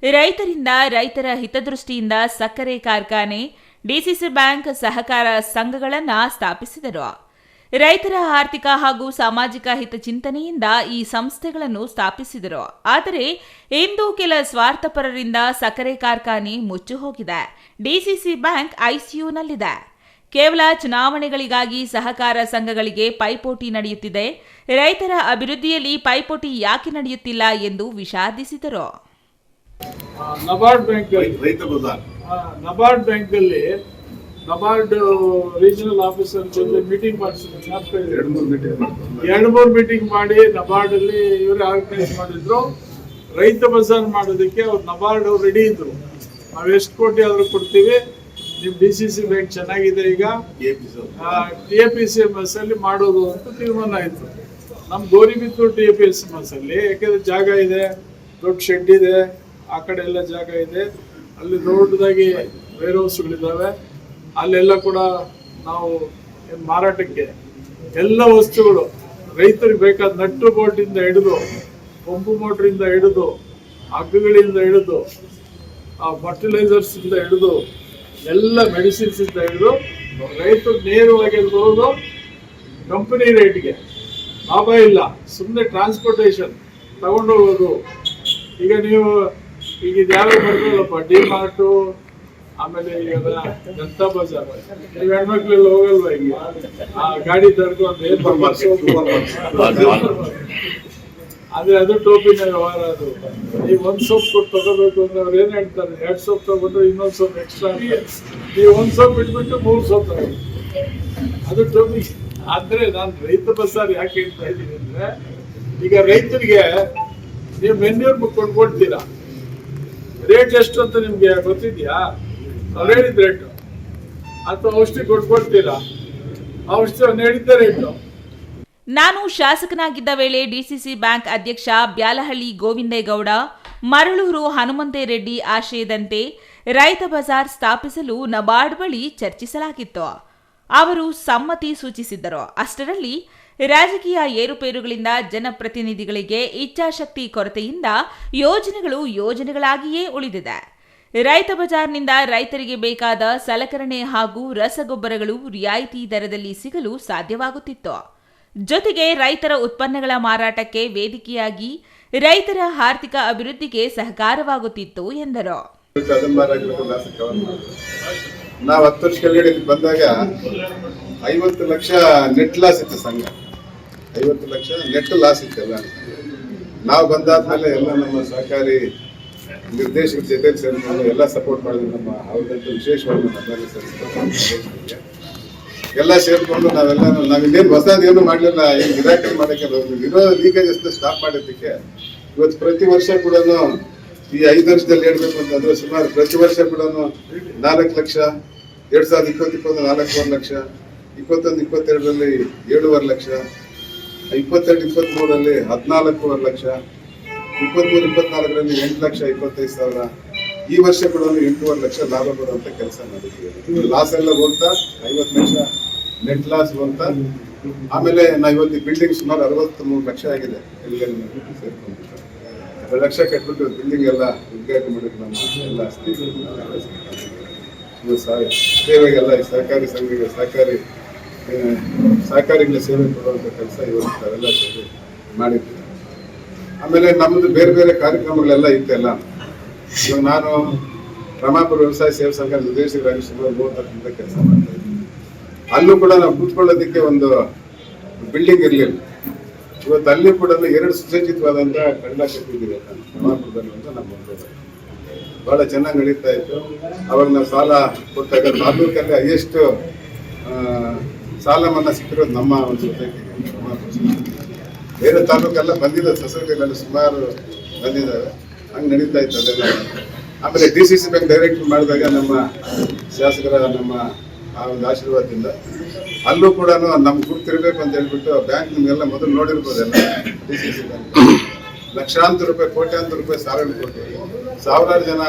ರೈತರಿಂದ ರೈತರ ಹಿತದೃಷ್ಟಿಯಿಂದ ಸಕ್ಕರೆ ಕಾರ್ಖಾನೆ, ಡಿಸಿಸಿ ಬ್ಯಾಂಕ್, ಸಹಕಾರ ಸಂಘಗಳನ್ನು ಸ್ಥಾಪಿಸಿದರು. ರೈತರ ಆರ್ಥಿಕ ಹಾಗೂ ಸಾಮಾಜಿಕ ಹಿತಚಿಂತನೆಯಿಂದ ಈ ಸಂಸ್ಥೆಗಳನ್ನು ಸ್ಥಾಪಿಸಿದರು. ಆದರೆ ಇಂದು ಕೆಲ ಸ್ವಾರ್ಥಪರರಿಂದ ಸಕ್ಕರೆ ಕಾರ್ಖಾನೆ ಮುಚ್ಚಿ ಹೋಗಿದೆ. ಡಿಸಿಸಿ ಬ್ಯಾಂಕ್ ಐಸಿಯುನಲ್ಲಿದೆ. ಕೇವಲ ಚುನಾವಣೆಗಳಿಗಾಗಿ ಸಹಕಾರ ಸಂಘಗಳಿಗೆ ಪೈಪೋಟಿ ನಡೆಯುತ್ತಿದೆ. ರೈತರ ಅಭಿವೃದ್ಧಿಯಲ್ಲಿ ಪೈಪೋಟಿ ಯಾಕೆ ನಡೆಯುತ್ತಿಲ್ಲ ಎಂದು ವಿಷಾದಿಸಿದರು. ನಬಾರ್ಡ್ ರೀಜನಲ್ ಆಫೀಸರ್ ಜೊತೆ ಮೀಟಿಂಗ್ ಮಾಡಿಸಿದ್ರು. 2-3 ಮೀಟಿಂಗ್ ಮಾಡಿ ನಬಾರ್ಡ್ ಅಲ್ಲಿ ಇವರೇ ಆರ್ಗನೈಸ್ ಮಾಡಿದ್ರು. ರೈತ ಬಜಾರ್ ಮಾಡೋದಕ್ಕೆ ಅವ್ರು ನಬಾರ್ಡ್ ಅವ್ರು ರೆಡಿ ಇದ್ರು. ನಾವು ಎಷ್ಟು ಕೋಟಿ ಆದ್ರೂ ಕೊಡ್ತೀವಿ, ನಿಮ್ಮ DCC ಬ್ಯಾಂಕ್ ಚೆನ್ನಾಗಿದೆ, ಈಗ TAPCMS ಅಲ್ಲಿ ಮಾಡೋದು ಅಂತ ತೀರ್ಮಾನ ಆಯಿತು. ನಮ್ಮ ಗೌರಿಬಿದೂರು TAPCMS ಅಲ್ಲಿ ಯಾಕೆಂದ್ರೆ ಜಾಗ ಇದೆ, ದೊಡ್ಡ ಶೆಡ್ ಇದೆ, ಆ ಕಡೆ ಎಲ್ಲ ಜಾಗ ಇದೆ, ಅಲ್ಲಿ ದೊಡ್ಡದಾಗಿ ವೇರ್ ಹೌಸ್ಗಳಿದ್ದಾವೆ. ಅಲ್ಲೆಲ್ಲ ಕೂಡ ನಾವು ಮಾರಾಟಕ್ಕೆ ಎಲ್ಲ ವಸ್ತುಗಳು ರೈತರಿಗೆ ಬೇಕಾದ ನಟ್ಟು ಬೋಲ್ಟಿಂದ ಹಿಡಿದು, ಪಂಪು ಮೋಟ್ರಿಂದ ಹಿಡಿದು, ಹಗ್ಗಗಳಿಂದ ಹಿಡಿದು, ಫರ್ಟಿಲೈಸರ್ಸ್ ಇಂದ ಹಿಡಿದು, ಎಲ್ಲ ಮೆಡಿಸಿನ್ಸ್ ಇಂದ ಹಿಡಿದು ರೈತರು ನೇರವಾಗಿ ಬರೋದು ಕಂಪನಿ ರೇಟ್ಗೆ. ಲಾಭ ಇಲ್ಲ, ಸುಮ್ಮನೆ ಟ್ರಾನ್ಸ್ಪೋರ್ಟೇಷನ್ ತಗೊಂಡೋಗೋದು. ಈಗ ನೀವು ಈಗ ಯಾವ ಬರ್ಬೋದಪ್ಪ, ಡಿಮಾರ್ಟು, ಆಮೇಲೆ ಈಗ ಜನತಾ ಬಜಾರ್, ನೀವು ಹೆಣ್ಮಕ್ಳೆಲ್ಲ ಹೋಗಲ್ವಾ ಈಗ ಗಾಡಿ ತಡ್ಕೊಂಡು ಅದೇ ಅದು ಟೋಪಿನ ವ್ಯವಹಾರ. ಅದು ನೀವು ಒಂದು ಸೋಪ್ ಕೊಟ್ಟು ತಗೋಬೇಕು ಅಂದ್ರೆ ಅವ್ರು ಏನ್ ಹೇಳ್ತಾರೆ, 2 ಸೋಪ್ ತಗೊಂಡ್ರೆ ಇನ್ನೊಂದು ಸೋಪ್ ಎಕ್ಸ್ಟ್ರಾ ಅಂತ. ನೀವು 1 ಸೋಪ್ ಬಿಟ್ಬಿಟ್ಟು 3 ಸೋಪ್ ತಗೊಂಡು ಅದು ಟೋಪಿ. ಆದ್ರೆ ನಾನು ರೈತ ಬಜಾರ್ ಯಾಕೆ ಹೇಳ್ತಾ ಇದ್ದೀನಿ ಅಂದ್ರೆ, ಈಗ ರೈತರಿಗೆ ನೀವು ಮೆನ್ಯೂರ್ ಬುಕ್ ಕೊಂಡ್ಕೊಳ್ತೀರಾ, ರೇಟ್ ಎಷ್ಟು ಅಂತ ನಿಮ್ಗೆ ಗೊತ್ತಿದ್ಯಾ? ಅವ್ರು ಹೇಳಿದ ರೇಟು, ಅಥವಾ ಔಷಧಿ ಕೊಟ್ಕೊಳ್ತೀರಾ, ಔಷಧಿ ಅವ್ನು ಹೇಳಿದ್ದ ರೇಟು. ನಾನು ಶಾಸಕನಾಗಿದ್ದ ವೇಳೆ ಡಿಸಿಸಿ ಬ್ಯಾಂಕ್ ಅಧ್ಯಕ್ಷ ಬ್ಯಾಲಹಳ್ಳಿ ಗೋವಿಂದೇಗೌಡ, ಮರಳೂರು ಹನುಮಂತರೆಡ್ಡಿ ಆಶಯದಂತೆ ರೈತ ಬಜಾರ್ ಸ್ಥಾಪಿಸಲು ನಬಾರ್ಡ್ ಬಳಿ ಚರ್ಚಿಸಲಾಗಿತ್ತು. ಅವರು ಸಮ್ಮತಿ ಸೂಚಿಸಿದ್ದರು. ಅಷ್ಟರಲ್ಲಿ ರಾಜಕೀಯ ಏರುಪೇರುಗಳಿಂದ ಜನಪ್ರತಿನಿಧಿಗಳಿಗೆ ಇಚ್ಛಾಶಕ್ತಿ ಕೊರತೆಯಿಂದ ಯೋಜನೆಗಳು ಯೋಜನೆಗಳಾಗಿಯೇ ಉಳಿದಿದೆ. ರೈತ ಬಜಾರ್ನಿಂದ ರೈತರಿಗೆ ಬೇಕಾದ ಸಲಕರಣೆ ಹಾಗೂ ರಸಗೊಬ್ಬರಗಳು ರಿಯಾಯಿತಿ ದರದಲ್ಲಿ ಸಿಗಲು ಸಾಧ್ಯವಾಗುತ್ತಿತ್ತು. ಜೊತೆಗೆ ರೈತರ ಉತ್ಪನ್ನಗಳ ಮಾರಾಟಕ್ಕೆ ವೇದಿಕೆಯಾಗಿ ರೈತರ ಆರ್ಥಿಕ ಅಭಿವೃದ್ಧಿಗೆ ಸಹಕಾರವಾಗುತ್ತಿತ್ತು ಎಂದರು. ನಾವು 10 ವರ್ಷ ಕೆಳಗಡೆ ಬಂದಾಗ 50 ಲಕ್ಷ ನೆಟ್ ಲಾಸ್ ಇತ್ತು ಸಂಘ, 50 ಲಕ್ಷ ನೆಟ್ ಲಾಸ್ ಇತ್ತು ಎಲ್ಲ. ನಾವು ಬಂದಾದ್ಮೇಲೆ ಎಲ್ಲ ನಮ್ಮ ಸಹಕಾರಿ ನಿರ್ದೇಶಕರ ಜೊತೆ ಸೇರಿಕೊಂಡು ಎಲ್ಲ ಸಪೋರ್ಟ್ ಮಾಡಿದ್ರು. ನಮ್ಮ ಅವ್ರದಂತೂ ವಿಶೇಷವಾಗಿ ಎಲ್ಲ ಸೇರಿಕೊಂಡು ನಾವಿನ್ನೇನು ಹೊಸದೇನು ಮಾಡಲಿಲ್ಲ, ಏನು ನಿರಾಕರಣೆ ಮಾಡೋಕ್ಕೆ ಹೋಗ್ಲಿಲ್ಲ. ಇರೋ ಲೀಕೇಜಸ್ ಸ್ಟಾಪ್ ಮಾಡೋದಕ್ಕೆ ಇವತ್ತು ಪ್ರತಿ ವರ್ಷ ಕೂಡ ಈ 5 ವರ್ಷದಲ್ಲಿ ಹೇಳ್ಬೇಕು ಅಂತಂದ್ರೆ ಸುಮಾರು ಪ್ರತಿ ವರ್ಷ ಕೂಡ 4 ಲಕ್ಷ, 2020-21 4.5 ಲಕ್ಷ, 21-22ರಲ್ಲಿ 7.5 ಲಕ್ಷ, 22-23ರಲ್ಲಿ 14.5 ಲಕ್ಷ, 23-24ರಲ್ಲಿ 8,25,000, ಈ ವರ್ಷ ಕೂಡ 8.5 ಲಕ್ಷ ಲಾಭ ಬರುವಂತ ಕೆಲಸ ಮಾಡಿದ್ದೀವಿ. ಲಾಸ್ ಎಲ್ಲ ಹೋಗ್ತಾ 50 ಲಕ್ಷ ನೆಟ್ ಲಾಸ್ ಹೋಗ್ತಾ, ಆಮೇಲೆ ನಾವು ಇವತ್ತು ಬಿಲ್ಡಿಂಗ್ ಸುಮಾರು 63 ಲಕ್ಷ ಆಗಿದೆ. ಸೇರ್ಕೊಂಡು 2 ಲಕ್ಷ ಕಟ್ಬಿಟ್ಟು ಬಿಲ್ಡಿಂಗ್ ಎಲ್ಲ ಉದ್ಘಾಟನೆ ಮಾಡಿದ್ರು. ನಮ್ಮ ಎಲ್ಲ ಸೇವೆಗೆಲ್ಲ ಸಹಕಾರಿ ಸಂಘಗಳಿಗೆ ಸಹಕಾರಿಗಳ ಸೇವೆ ಕೊಡುವಂಥ ಕೆಲಸ ಇವತ್ತು ಅವೆಲ್ಲ ಸೇವೆ ಮಾಡಿದ್ವಿ. ಆಮೇಲೆ ನಮ್ಮದು ಬೇರೆ ಬೇರೆ ಕಾರ್ಯಕ್ರಮಗಳೆಲ್ಲ ಇತ್ತೆಲ್ಲ. ಇವಾಗ ನಾನು ರಮಾಪುರ ವ್ಯವಸಾಯ ಸೇವಾ ಸಂಘ ನಿರ್ದೇಶಕರಾಗಿ ಸುಮಾರು 30 ವರ್ಷದಿಂದ ಕೆಲಸ ಮಾಡ್ತಾ ಇದ್ದೀನಿ. ಅಲ್ಲೂ ಕೂಡ ನಾವು ಕೂತ್ಕೊಳ್ಳೋದಕ್ಕೆ ಒಂದು ಬಿಲ್ಡಿಂಗ್ ಇರಲಿಲ್ಲ. ಇವತ್ತು ಅಲ್ಲಿ ಕೂಡ 2 ಸುಸಜ್ಜಿತವಾದಂಥ ಕನ್ನಡ ಕಟ್ಟಿದ್ದೀವಿ ರಮಾಪುರದಲ್ಲಿ ಅಂತ ನಮ್ಮ ಬಹಳ ಚೆನ್ನಾಗಿ ನಡೀತಾ ಇತ್ತು. ಅವಾಗ ನಾವು ಸಾಲ ಕೊಟ್ಟಾಗ ತಾಲೂಕಲ್ಲಿ ಹೈಯೆಸ್ಟ್ ಸಾಲ ಮನ್ನಾ ಸಿಕ್ಕಿರೋದು ನಮ್ಮ ಒಂದು ಸೊಸೈಟಿಗೆ. ಬೇರೆ ತಾಲೂಕೆಲ್ಲ ಬಂದಿದೆ, ಸೊಸೈಟಿಗಳೆಲ್ಲ ಸುಮಾರು ಬಂದಿದ್ದಾವೆ. ಹಂಗೆ ನಡೀತಾ ಇತ್ತು ಅದೆಲ್ಲ. ಆಮೇಲೆ DCC ಬ್ಯಾಂಕ್ ಡೈರೆಕ್ಟ್ ಮಾಡಿದಾಗ ನಮ್ಮ ಶಾಸಕರ ನಮ್ಮ ಆ ಒಂದು ಆಶೀರ್ವಾದದಿಂದ ಅಲ್ಲೂ ಕೂಡ ನಮ್ಗೆ ಗುರುತಿರ್ಬೇಕು ಅಂತ ಹೇಳ್ಬಿಟ್ಟು ಬ್ಯಾಂಕ್ ನಿಮಗೆಲ್ಲ ಮೊದಲು ನೋಡಿರ್ಬೋದೆಲ್ಲ. DCC ಬ್ಯಾಂಕ್ ಲಕ್ಷಾಂತರ ರೂಪಾಯಿ, ಕೋಟ್ಯಾಂತರ ರೂಪಾಯಿ ಸಾಲ ಕೊಟ್ಟು ಸಾವಿರಾರು ಜನ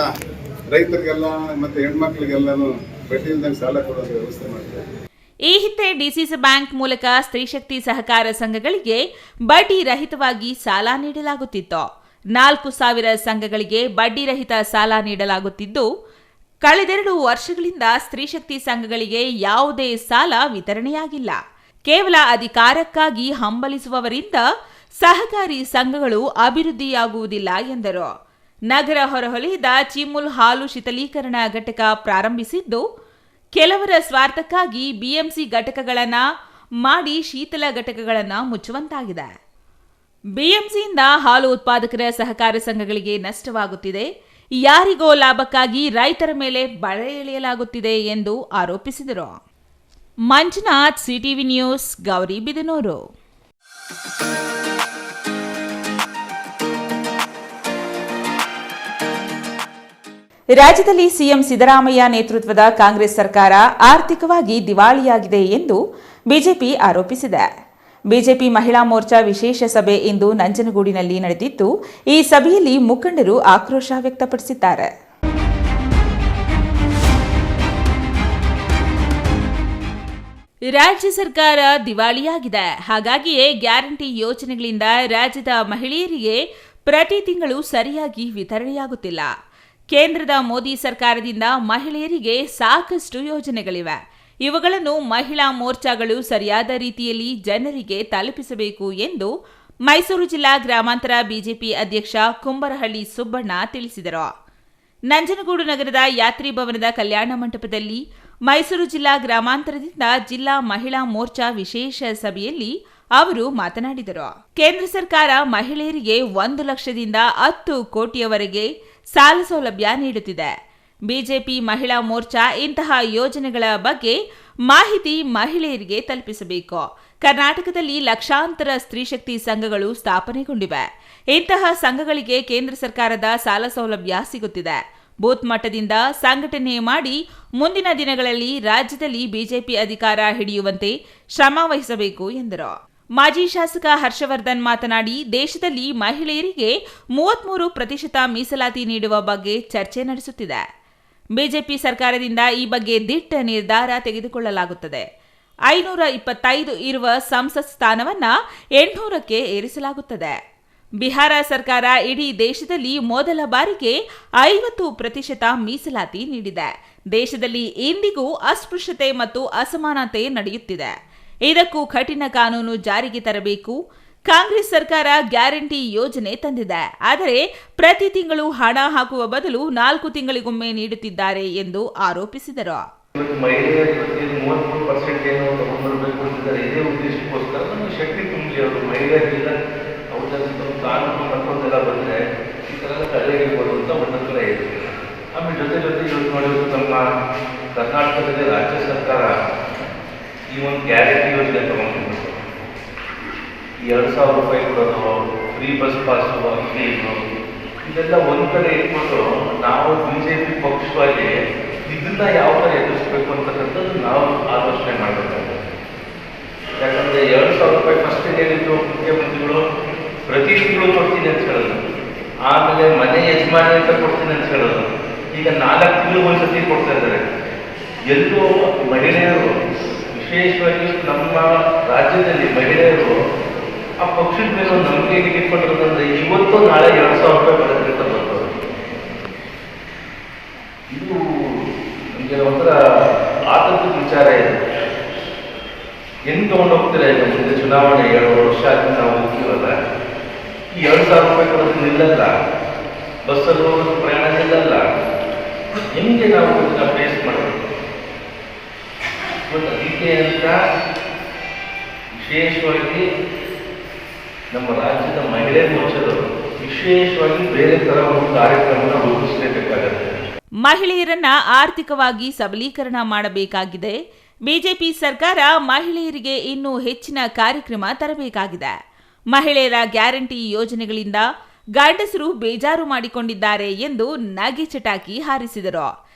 ರೈತರಿಗೆಲ್ಲ ಮತ್ತೆ ಹೆಣ್ಮಕ್ಳಿಗೆಲ್ಲಾನು ಬಡ್ಡಿ ಇಲ್ದಂಗೆ ಸಾಲ ಕೊಡೋ ವ್ಯವಸ್ಥೆ ಮಾಡ್ತಾರೆ. ಈ ಹಿಂದೆ ಡಿಸಿಸಿ ಬ್ಯಾಂಕ್ ಮೂಲಕ ಸ್ತ್ರೀಶಕ್ತಿ ಸಹಕಾರ ಸಂಘಗಳಿಗೆ ಬಡ್ಡಿ ರಹಿತವಾಗಿ ಸಾಲ ನೀಡಲಾಗುತ್ತಿತ್ತು. 4,000 ಸಂಘಗಳಿಗೆ ಬಡ್ಡಿ ರಹಿತ ಸಾಲ ನೀಡಲಾಗುತ್ತಿದ್ದು, ಕಳೆದೆರಡು ವರ್ಷಗಳಿಂದ ಸ್ತ್ರೀಶಕ್ತಿ ಸಂಘಗಳಿಗೆ ಯಾವುದೇ ಸಾಲ ವಿತರಣೆಯಾಗಿಲ್ಲ. ಕೇವಲ ಅಧಿಕಾರಕ್ಕಾಗಿ ಹಂಬಲಿಸುವವರಿಂದ ಸಹಕಾರಿ ಸಂಘಗಳು ಅಭಿವೃದ್ಧಿಯಾಗುವುದಿಲ್ಲ ಎಂದರು. ನಗರ ಹೊರವಲಯದ ಚಿಮುಲ್ ಹಾಲು ಶೀತಲೀಕರಣ ಘಟಕ ಪ್ರಾರಂಭಿಸಿದ್ದು, ಕೆಲವರ ಸ್ವಾರ್ಥಕ್ಕಾಗಿ ಬಿಎಂಸಿ ಘಟಕಗಳನ್ನು ಮಾಡಿ ಶೀತಲ ಘಟಕಗಳನ್ನು ಮುಚ್ಚುವಂತಾಗಿದೆ. ಬಿಎಂಸಿಯಿಂದ ಹಾಲು ಉತ್ಪಾದಕರ ಸಹಕಾರ ಸಂಘಗಳಿಗೆ ನಷ್ಟವಾಗುತ್ತಿದೆ. ಯಾರಿಗೋ ಲಾಭಕ್ಕಾಗಿ ರೈತರ ಮೇಲೆ ಬಳೆ ಎಳೆಯಲಾಗುತ್ತಿದೆ ಎಂದು ಆರೋಪಿಸಿದರು. Manjunath, CTV news, Gauribidanur. ರಾಜ್ಯದಲ್ಲಿ ಸಿಎಂ ಸಿದ್ದರಾಮಯ್ಯ ನೇತೃತ್ವದ ಕಾಂಗ್ರೆಸ್ ಸರ್ಕಾರ ಆರ್ಥಿಕವಾಗಿ ದಿವಾಳಿಯಾಗಿದೆ ಎಂದು ಬಿಜೆಪಿ ಆರೋಪಿಸಿದೆ. ಬಿಜೆಪಿ ಮಹಿಳಾ ಮೋರ್ಚಾ ವಿಶೇಷ ಸಭೆ ಇಂದು ನಂಜನಗೂಡಿನಲ್ಲಿ ನಡೆದಿದ್ದು, ಈ ಸಭೆಯಲ್ಲಿ ಮುಖಂಡರು ಆಕ್ರೋಶ ವ್ಯಕ್ತಪಡಿಸಿದ್ದಾರೆ. ರಾಜ್ಯ ಸರ್ಕಾರ ದಿವಾಳಿಯಾಗಿದೆ. ಹಾಗಾಗಿಯೇ ಗ್ಯಾರಂಟಿ ಯೋಜನೆಗಳಿಂದ ರಾಜ್ಯದ ಮಹಿಳೆಯರಿಗೆ ಪ್ರತಿ ತಿಂಗಳು ಸರಿಯಾಗಿ ವಿತರಣೆಯಾಗುತ್ತಿಲ್ಲ. ಕೇಂದ್ರದ ಮೋದಿ ಸರ್ಕಾರದಿಂದ ಮಹಿಳೆಯರಿಗೆ ಸಾಕಷ್ಟು ಯೋಜನೆಗಳಿವೆ. ಇವುಗಳನ್ನು ಮಹಿಳಾ ಮೋರ್ಚಾಗಳು ಸರಿಯಾದ ರೀತಿಯಲ್ಲಿ ಜನರಿಗೆ ತಲುಪಿಸಬೇಕು ಎಂದು ಮೈಸೂರು ಜಿಲ್ಲಾ ಗ್ರಾಮಾಂತರ ಬಿಜೆಪಿ ಅಧ್ಯಕ್ಷ ಕುಂಬರಹಳ್ಳಿ ಸುಬ್ಬಣ್ಣ ತಿಳಿಸಿದರು. ನಂಜನಗೂಡು ನಗರದ ಯಾತ್ರಿ ಭವನದ ಕಲ್ಯಾಣ ಮಂಟಪದಲ್ಲಿ ಮೈಸೂರು ಜಿಲ್ಲಾ ಗ್ರಾಮಾಂತರದಿಂದ ಜಿಲ್ಲಾ ಮಹಿಳಾ ಮೋರ್ಚಾ ವಿಶೇಷ ಸಭೆಯಲ್ಲಿ ಅವರು ಮಾತನಾಡಿದರು. ಕೇಂದ್ರ ಸರ್ಕಾರ ಮಹಿಳೆಯರಿಗೆ 1 ಲಕ್ಷದಿಂದ 10 ಕೋಟಿಯವರೆಗೆ ಸಾಲ ಸೌಲಭ್ಯ ನೀಡುತ್ತಿದೆ. ಬಿಜೆಪಿ ಮಹಿಳಾ ಮೋರ್ಚಾ ಇಂತಹ ಯೋಜನೆಗಳ ಬಗ್ಗೆ ಮಾಹಿತಿ ಮಹಿಳೆಯರಿಗೆ ತಲುಪಿಸಬೇಕು. ಕರ್ನಾಟಕದಲ್ಲಿ ಲಕ್ಷಾಂತರ ಸ್ತ್ರೀಶಕ್ತಿ ಸಂಘಗಳು ಸ್ಥಾಪನೆಗೊಂಡಿವೆ. ಇಂತಹ ಸಂಘಗಳಿಗೆ ಕೇಂದ್ರ ಸರ್ಕಾರದ ಸಾಲ ಸೌಲಭ್ಯ ಸಿಗುತ್ತಿದೆ. ಬೂತ್ ಮಟ್ಟದಿಂದ ಸಂಘಟನೆ ಮಾಡಿ ಮುಂದಿನ ದಿನಗಳಲ್ಲಿ ರಾಜ್ಯದಲ್ಲಿ ಬಿಜೆಪಿ ಅಧಿಕಾರ ಹಿಡಿಯುವಂತೆ ಶ್ರಮ ವಹಿಸಬೇಕು ಎಂದರು. ಮಾಜಿ ಶಾಸಕ ಹರ್ಷವರ್ಧನ್ ಮಾತನಾಡಿ, ದೇಶದಲ್ಲಿ ಮಹಿಳೆಯರಿಗೆ 33% ಮೀಸಲಾತಿ ನೀಡುವ ಬಗ್ಗೆ ಚರ್ಚೆ ನಡೆಸುತ್ತಿದೆ. ಬಿಜೆಪಿ ಸರ್ಕಾರದಿಂದ ಈ ಬಗ್ಗೆ ದಿಟ್ಟ ನಿರ್ಧಾರ ತೆಗೆದುಕೊಳ್ಳಲಾಗುತ್ತದೆ. 525 ಇರುವ ಸಂಸತ್ ಸ್ಥಾನವನ್ನು 800ಕ್ಕೆ ಏರಿಸಲಾಗುತ್ತದೆ. ಬಿಹಾರ ಸರ್ಕಾರ ಇಡೀ ದೇಶದಲ್ಲಿ ಮೊದಲ ಬಾರಿಗೆ 50% ಮೀಸಲಾತಿ ನೀಡಿದೆ. ದೇಶದಲ್ಲಿ ಇಂದಿಗೂ ಅಸ್ಪೃಶ್ಯತೆ ಮತ್ತು ಅಸಮಾನತೆ ನಡೆಯುತ್ತಿದೆ. ಇದಕ್ಕೂ ಕಠಿಣ ಕಾನೂನು ಜಾರಿಗೆ ತರಬೇಕು. ಕಾಂಗ್ರೆಸ್ ಸರ್ಕಾರ ಗ್ಯಾರಂಟಿ ಯೋಜನೆ ತಂದಿದೆ. ಆದರೆ ಪ್ರತಿ ತಿಂಗಳು ಹಣ ಹಾಕುವ ಬದಲು 4 ತಿಂಗಳಿಗೊಮ್ಮೆ ನೀಡುತ್ತಿದ್ದಾರೆ ಎಂದು ಆರೋಪಿಸಿದರು. ಮಹಿಳೆಯರ ಬಗ್ಗೆ 33% ಏನೋ ತಗೊಂಡ್ಬರ್ಬೇಕು ಅಂತಿದ್ದಾರೆ. ಇದೇ ಉದ್ದೇಶಕ್ಕೋಸ್ಕರ ನಮಗೆ ಶಕ್ತಿ ತುಂಬಲಿ. ಅವರು ಮಹಿಳೆಯರಿಗೆಲ್ಲ ಅವ್ರ ಕಾನೂನು ಮತ್ತೊಂದೆಲ್ಲ ಬಂದರೆ ಈ ಥರ ತಡೆಗಿರ್ಬೋದು ಅಂತ ಒಂದೊಂದರ ಇದೆ. ಆಮೇಲೆ ಜೊತೆ ಇವತ್ತು ನೋಡಿದ್ರು ನಮ್ಮ ಕರ್ನಾಟಕದಲ್ಲಿ ರಾಜ್ಯ ಸರ್ಕಾರ ಈ ಒಂದು ಗ್ಯಾರಂಟಿ ಯೋಜನೆ ತಗೊಂಡ್ಬಿಟ್ಟು ಈ 2,000 ರೂಪಾಯಿ ಕೊಡೋದು, ಫ್ರೀ ಬಸ್ ಪಾಸು, ಫೀಸು ಇದೆಲ್ಲ ಒಂದು ಕಡೆ ಇಟ್ಕೊಂಡು ನಾವು ಬಿಜೆಪಿ ಪಕ್ಷವಾಗಿ ಇದನ್ನ ಯಾವ ಥರ ಎದುರಿಸಬೇಕು ಅಂತಕ್ಕಂಥದ್ದು ನಾವು ಆಲೋಚನೆ ಮಾಡಬೇಕಾಗುತ್ತೆ. ಯಾಕಂದರೆ 2,000 ರೂಪಾಯಿ ಫಸ್ಟ್ ಹೇಳಿದ್ದು ಮುಖ್ಯಮಂತ್ರಿಗಳು ಪ್ರತಿ ತಿಂಗಳು ಕೊಡ್ತೀನಿ ಅಂತ ಹೇಳೋದು, ಆಮೇಲೆ ಮನೆ ಯಜಮಾನಿ ಅಂತ ಕೊಡ್ತೀನಿ ಅಂತ ಹೇಳೋದು, ಈಗ 4 ತಿಂಗಳು ಒಂದ್ಸತಿ ಕೊಡ್ತಾ ಇದ್ದಾರೆ. ಎಲ್ಲೂ ಮಹಿಳೆಯರು, ವಿಶೇಷವಾಗಿ ನಮ್ಮ ರಾಜ್ಯದಲ್ಲಿ ಮಹಿಳೆಯರು ಆ ಪಕ್ಷದ ಮೇಲೆ ಒಂದು ನಂಬಿಕೆ ಇಟ್ಕೊಂಡಿರೋದಂದ್ರೆ ಇವತ್ತು ನಾಳೆ 2,000 ರೂಪಾಯಿ ಬರುತ್ತೆ ಅಂತ ಬರ್ತದೆ. ಇದು ನಮಗೆ ಒಂಥರ ಆತಂಕದ ವಿಚಾರ ಇದೆ. ಹೆಂಗೆ ತಗೊಂಡು ಹೋಗ್ತೀರಾ? ಈಗ ಮುಂದೆ ಚುನಾವಣೆ 2 ವರ್ಷ ಆಗಿ ನಾವು ಹೋಗ್ತೀವಲ್ಲ, ಈ 2,000 ರೂಪಾಯಿ ಕೊಡೋದು ನಿಲ್ಲಲ್ಲ, ಬಸ್ಸಲ್ಲಿ ಹೋಗೋದು ಪ್ರಯಾಣ ನಿಲ್ಲಲ್ಲ. ಹೆಂಗೆ ನಾವು ಇದನ್ನ ಫೇಸ್ ಮಾಡಬೇಕು? ಇವತ್ತು ಅದಕ್ಕೆ ಅಂತ ವಿಶೇಷವಾಗಿ ನಮ್ಮ ರಾಜ್ಯದ ಮಹಿಳೆ ಮೋರ್ಚಾದವರು ವಿಶೇಷವಾಗಿ ಬೇರೆ ಥರ ಒಂದು ಕಾರ್ಯಕ್ರಮನ ರೂಪಿಸಲೇಬೇಕಾಗತ್ತೆ. ಮಹಿಳೆಯರನ್ನ ಆರ್ಥಿಕವಾಗಿ ಸಬಲೀಕರಣ ಮಾಡಬೇಕಾಗಿದೆ. ಬಿಜೆಪಿ ಸರ್ಕಾರ ಮಹಿಳೆಯರಿಗೆ ಇನ್ನೂ ಹೆಚ್ಚಿನ ಕಾರ್ಯಕ್ರಮ ತರಬೇಕಾಗಿದೆ. ಮಹಿಳೆಯರ ಗ್ಯಾರಂಟಿ ಯೋಜನೆಗಳಿಂದ ಗಂಡಸರು ಬೇಜಾರು ಮಾಡಿಕೊಂಡಿದ್ದಾರೆ ಎಂದು ನಗೆ ಚಟಾಕಿ ಹಾರಿಸಿದರು.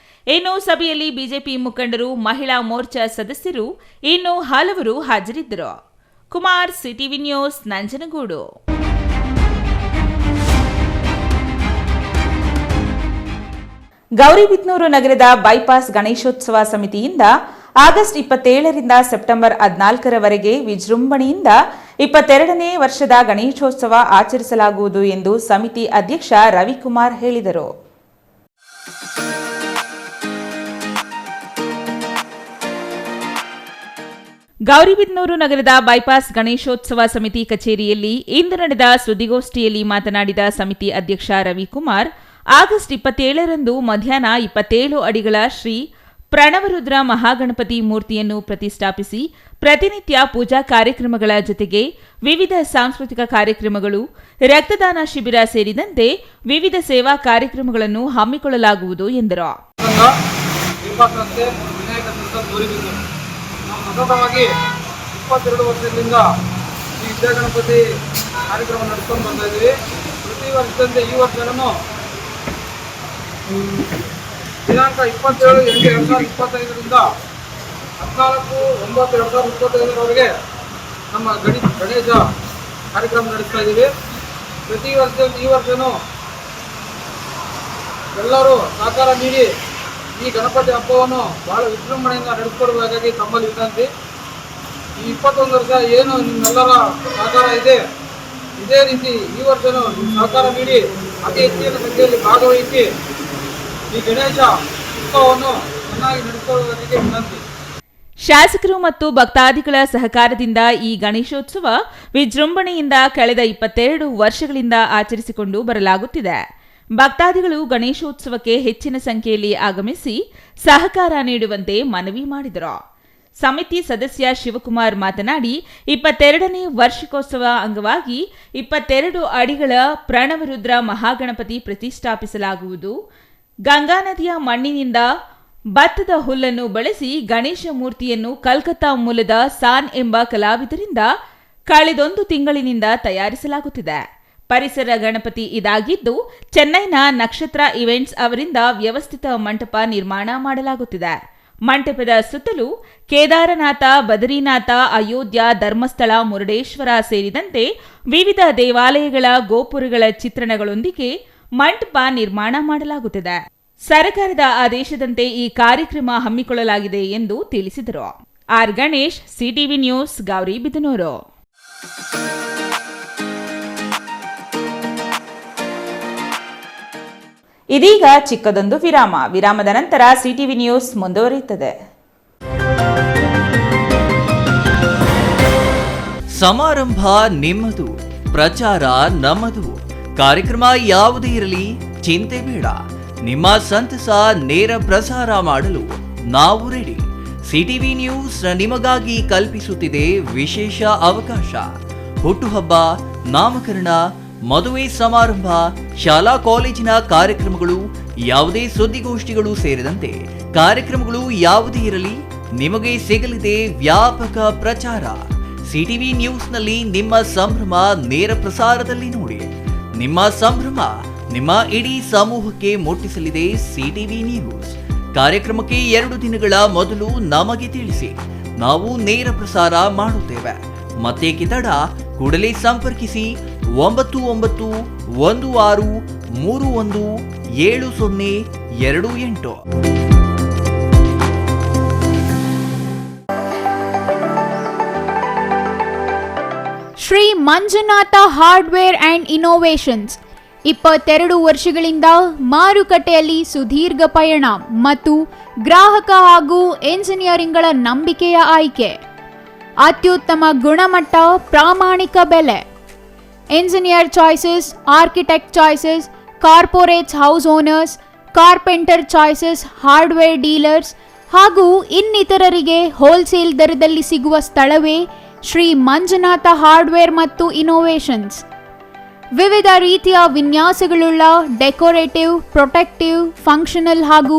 ಇನ್ನು ಸಭೆಯಲ್ಲಿ ಬಿಜೆಪಿ ಮುಖಂಡರು, ಮಹಿಳಾ ಮೋರ್ಚಾ ಸದಸ್ಯರು, ಇನ್ನು ಹಲವರು ಹಾಜರಿದ್ದರು. Kumar, CTV news, Nanjangud. ಗೌರಿಬಿದನೂರು ನಗರದ ಬೈಪಾಸ್ ಗಣೇಶೋತ್ಸವ ಸಮಿತಿಯಿಂದ ಆಗಸ್ಟ್ 27ರಿಂದ ಸೆಪ್ಟೆಂಬರ್ 14ರವರೆಗೆ ವಿಜೃಂಭಣೆಯಿಂದ 22ನೇ ವರ್ಷದ ಗಣೇಶೋತ್ಸವ ಆಚರಿಸಲಾಗುವುದು ಎಂದು ಸಮಿತಿ ಅಧ್ಯಕ್ಷ ರವಿಕುಮಾರ್ ಹೇಳಿದರು. ಗೌರಿಬಿದನೂರು ನಗರದ ಬೈಪಾಸ್ ಗಣೇಶೋತ್ಸವ ಸಮಿತಿ ಕಚೇರಿಯಲ್ಲಿ ಇಂದು ನಡೆದ ಸುದ್ದಿಗೋಷ್ಠಿಯಲ್ಲಿ ಮಾತನಾಡಿದ ಸಮಿತಿ ಅಧ್ಯಕ್ಷ ರವಿಕುಮಾರ್, ಆಗಸ್ಟ್ 27ರಂದು ಮಧ್ಯಾಹ್ನ 27 ಅಡಿಗಳ ಶ್ರೀ ಪ್ರಣವರುದ್ರ ಮಹಾಗಣಪತಿ ಮೂರ್ತಿಯನ್ನು ಪ್ರತಿಷ್ಠಾಪಿಸಿ ಪ್ರತಿನಿತ್ಯ ಪೂಜಾ ಕಾರ್ಯಕ್ರಮಗಳ ಜೊತೆಗೆ ವಿವಿಧ ಸಾಂಸ್ಕೃತಿಕ ಕಾರ್ಯಕ್ರಮಗಳು, ರಕ್ತದಾನ ಶಿಬಿರ ಸೇರಿದಂತೆ ವಿವಿಧ ಸೇವಾ ಕಾರ್ಯಕ್ರಮಗಳನ್ನು ಹಮ್ಮಿಕೊಳ್ಳಲಾಗುವುದು ಎಂದರು. ಸತತವಾಗಿ 22 ವರ್ಷದಿಂದ ಈ ವಿದ್ಯಾಗಣಪತಿ ಕಾರ್ಯಕ್ರಮ ನಡೆಸ್ಕೊಂಡು ಬರ್ತಾ ಇದ್ದೀವಿ. ಪ್ರತಿ ವರ್ಷದಂತೆ ಈ ವರ್ಷನೂ ದಿನಾಂಕ 27/8/2025ರಿಂದ 14/9/2025ರವರೆಗೆ ನಮ್ಮ ಗಣೇಶ ಕಾರ್ಯಕ್ರಮ ನಡೆಸ್ತಾ ಇದ್ದೀವಿ. ಪ್ರತಿ ವರ್ಷ ಈ ವರ್ಷವೂ ಎಲ್ಲರೂ ಸಹಕಾರ ನೀಡಿ ಈ ಗಣಪತಿ ಹಬ್ಬವನ್ನು ಬಹಳ ವಿಜೃಂಭಣೆಯಿಂದ ನಡೆಸಿಕೊಡಬೇಕಾಗಿ ತಮ್ಮಲ್ಲಿ ವಿನಂತಿ. ಈ 21 ವರ್ಷ ಏನು ನಿಮ್ಮೆಲ್ಲರ ಸಹಕಾರ ಇದೆ, ಇದೇ ರೀತಿ ಈ ವರ್ಷವೂ ಸಹಕಾರ ನೀಡಿ ಅತಿ ಹೆಚ್ಚಿನ ಸಂಖ್ಯೆಯಲ್ಲಿ ಭಾಗವಹಿಸಿ ಈ ಗಣೇಶ ಉತ್ಸವವನ್ನು ಚೆನ್ನಾಗಿ ನಡೆಸಿಕೊಳ್ಳುವುದಕ್ಕೆ ವಿನಂತಿ. ಶಾಸಕರು ಮತ್ತು ಭಕ್ತಾದಿಗಳ ಸಹಕಾರದಿಂದ ಈ ಗಣೇಶೋತ್ಸವ ವಿಜೃಂಭಣೆಯಿಂದ ಕಳೆದ 22 ವರ್ಷಗಳಿಂದ ಆಚರಿಸಿಕೊಂಡು ಬರಲಾಗುತ್ತಿದೆ. ಭಕ್ತಾದಿಗಳು ಗಣೇಶೋತ್ಸವಕ್ಕೆ ಹೆಚ್ಚಿನ ಸಂಖ್ಯೆಯಲ್ಲಿ ಆಗಮಿಸಿ ಸಹಕಾರ ನೀಡುವಂತೆ ಮನವಿ ಮಾಡಿದರು. ಸಮಿತಿ ಸದಸ್ಯ ಶಿವಕುಮಾರ್ ಮಾತನಾಡಿ 22ನೇ ವಾರ್ಷಿಕೋತ್ಸವ ಅಂಗವಾಗಿ 22 ಅಡಿಗಳ ಪ್ರಣವರುದ್ರ ಮಹಾಗಣಪತಿ ಪ್ರತಿಷ್ಠಾಪಿಸಲಾಗುವುದು. ಗಂಗಾ ನದಿಯ ಮಣ್ಣಿನಿಂದ ಭತ್ತದ ಹುಲ್ಲನ್ನು ಬಳಸಿ ಗಣೇಶ ಮೂರ್ತಿಯನ್ನು ಕಲ್ಕತ್ತಾ ಮೂಲದ ಸಾನ್ ಎಂಬ ಕಲಾವಿದರಿಂದ ಕಳೆದೊಂದು ತಿಂಗಳಿನಿಂದ ತಯಾರಿಸಲಾಗುತ್ತಿದೆ. ಪರಿಸರ ಗಣಪತಿ ಇದಾಗಿದ್ದು ಚೆನ್ನೈನ ನಕ್ಷತ್ರ ಇವೆಂಟ್ಸ್ ಅವರಿಂದ ವ್ಯವಸ್ಥಿತ ಮಂಟಪ ನಿರ್ಮಾಣ ಮಾಡಲಾಗುತ್ತಿದೆ. ಮಂಟಪದ ಸುತ್ತಲೂ ಕೇದಾರನಾಥ, ಬದರಿನಾಥ, ಅಯೋಧ್ಯ, ಧರ್ಮಸ್ಥಳ, ಮುರುಡೇಶ್ವರ ಸೇರಿದಂತೆ ವಿವಿಧ ದೇವಾಲಯಗಳ ಗೋಪುರಗಳ ಚಿತ್ರಣಗಳೊಂದಿಗೆ ಮಂಟಪ ನಿರ್ಮಾಣ ಮಾಡಲಾಗುತ್ತಿದೆ. ಸರ್ಕಾರದ ಆದೇಶದಂತೆ ಈ ಕಾರ್ಯಕ್ರಮ ಹಮ್ಮಿಕೊಳ್ಳಲಾಗಿದೆ ಎಂದು ತಿಳಿಸಿದರು. R Ganesh, CTV news, Gauribidanur. ಇದೀಗ ಚಿಕ್ಕದೊಂದು ವಿರಾಮ. ವಿರಾಮದ ನಂತರ ಸಿಟಿವಿ ನ್ಯೂಸ್ ಮುಂದುವರಿಯುತ್ತದೆ. ಸಮಾರಂಭ ನಿಮ್ಮದು, ಪ್ರಚಾರ ನಮ್ಮದು. ಕಾರ್ಯಕ್ರಮ ಯಾವುದೇ ಇರಲಿ ಚಿಂತೆ ಬೇಡ. ನಿಮ್ಮ ಸಂತಸ ನೇರ ಪ್ರಸಾರ ಮಾಡಲು ನಾವು ರೆಡಿ. ಸಿಟಿವಿ ನ್ಯೂಸ್ ನಿಮಗಾಗಿ ಕಲ್ಪಿಸುತ್ತಿದೆ ವಿಶೇಷ ಅವಕಾಶ. ಹುಟ್ಟುಹಬ್ಬ, ನಾಮಕರಣ, ಮದುವೆ ಸಮಾರಂಭ, ಶಾಲಾ ಕಾಲೇಜಿನ ಕಾರ್ಯಕ್ರಮಗಳು, ಯಾವುದೇ ಸುದ್ದಿಗೋಷ್ಠಿಗಳು ಸೇರಿದಂತೆ ಕಾರ್ಯಕ್ರಮಗಳು ಯಾವುದೇ ಇರಲಿ ನಿಮಗೆ ಸಿಗಲಿದೆ ವ್ಯಾಪಕ ಪ್ರಚಾರ. ಸಿಟಿವಿ ನ್ಯೂಸ್ನಲ್ಲಿ ನಿಮ್ಮ ಸಂಭ್ರಮ ನೇರ ಪ್ರಸಾರದಲ್ಲಿ ನೋಡಿ. ನಿಮ್ಮ ಸಂಭ್ರಮ ನಿಮ್ಮ ಇಡೀ ಸಮೂಹಕ್ಕೆ ಮುಟ್ಟಿಸಲಿದೆ ಸಿಟಿವಿ ನ್ಯೂಸ್. ಕಾರ್ಯಕ್ರಮಕ್ಕೆ 2 ದಿನಗಳ ಮೊದಲು ನಮಗೆ ತಿಳಿಸಿ, ನಾವು ನೇರ ಪ್ರಸಾರ ಮಾಡುತ್ತೇವೆ. ಮತ್ತೇಕೆ ತಡ, ಕೂಡಲೇ ಸಂಪರ್ಕಿಸಿ 9916317028. Shri Manjunatha hardware and innovations 22 ವರ್ಷಗಳಿಂದ ಮಾರುಕಟ್ಟೆಯಲ್ಲಿ ಸುದೀರ್ಘ ಪಯಣ ಮತ್ತು ಗ್ರಾಹಕ ಹಾಗೂ ಎಂಜಿನಿಯರಿಂಗ್ಗಳ ನಂಬಿಕೆಯ ಆಯ್ಕೆ. ಅತ್ಯುತ್ತಮ ಗುಣಮಟ್ಟ, ಪ್ರಾಮಾಣಿಕ ಬೆಲೆ. Engineer choices, architect choices, corporates, house owners, carpenter choices, hardware dealers ಹಾಗೂ ಇನ್ನಿತರರಿಗೆ ಹೋಲ್ಸೇಲ್ ದರದಲ್ಲಿ ಸಿಗುವ ಸ್ಥಳವೇ ಶ್ರೀ ಮಂಜುನಾಥ ಹಾರ್ಡ್ವೇರ್ ಮತ್ತು ಇನ್ನೋವೇಷನ್ಸ್. ವಿವಿಧ ರೀತಿಯ ವಿನ್ಯಾಸಗಳುಳ್ಳ ಡೆಕೋರೇಟಿವ್, ಪ್ರೊಟೆಕ್ಟಿವ್, ಫಂಕ್ಷನಲ್ ಹಾಗೂ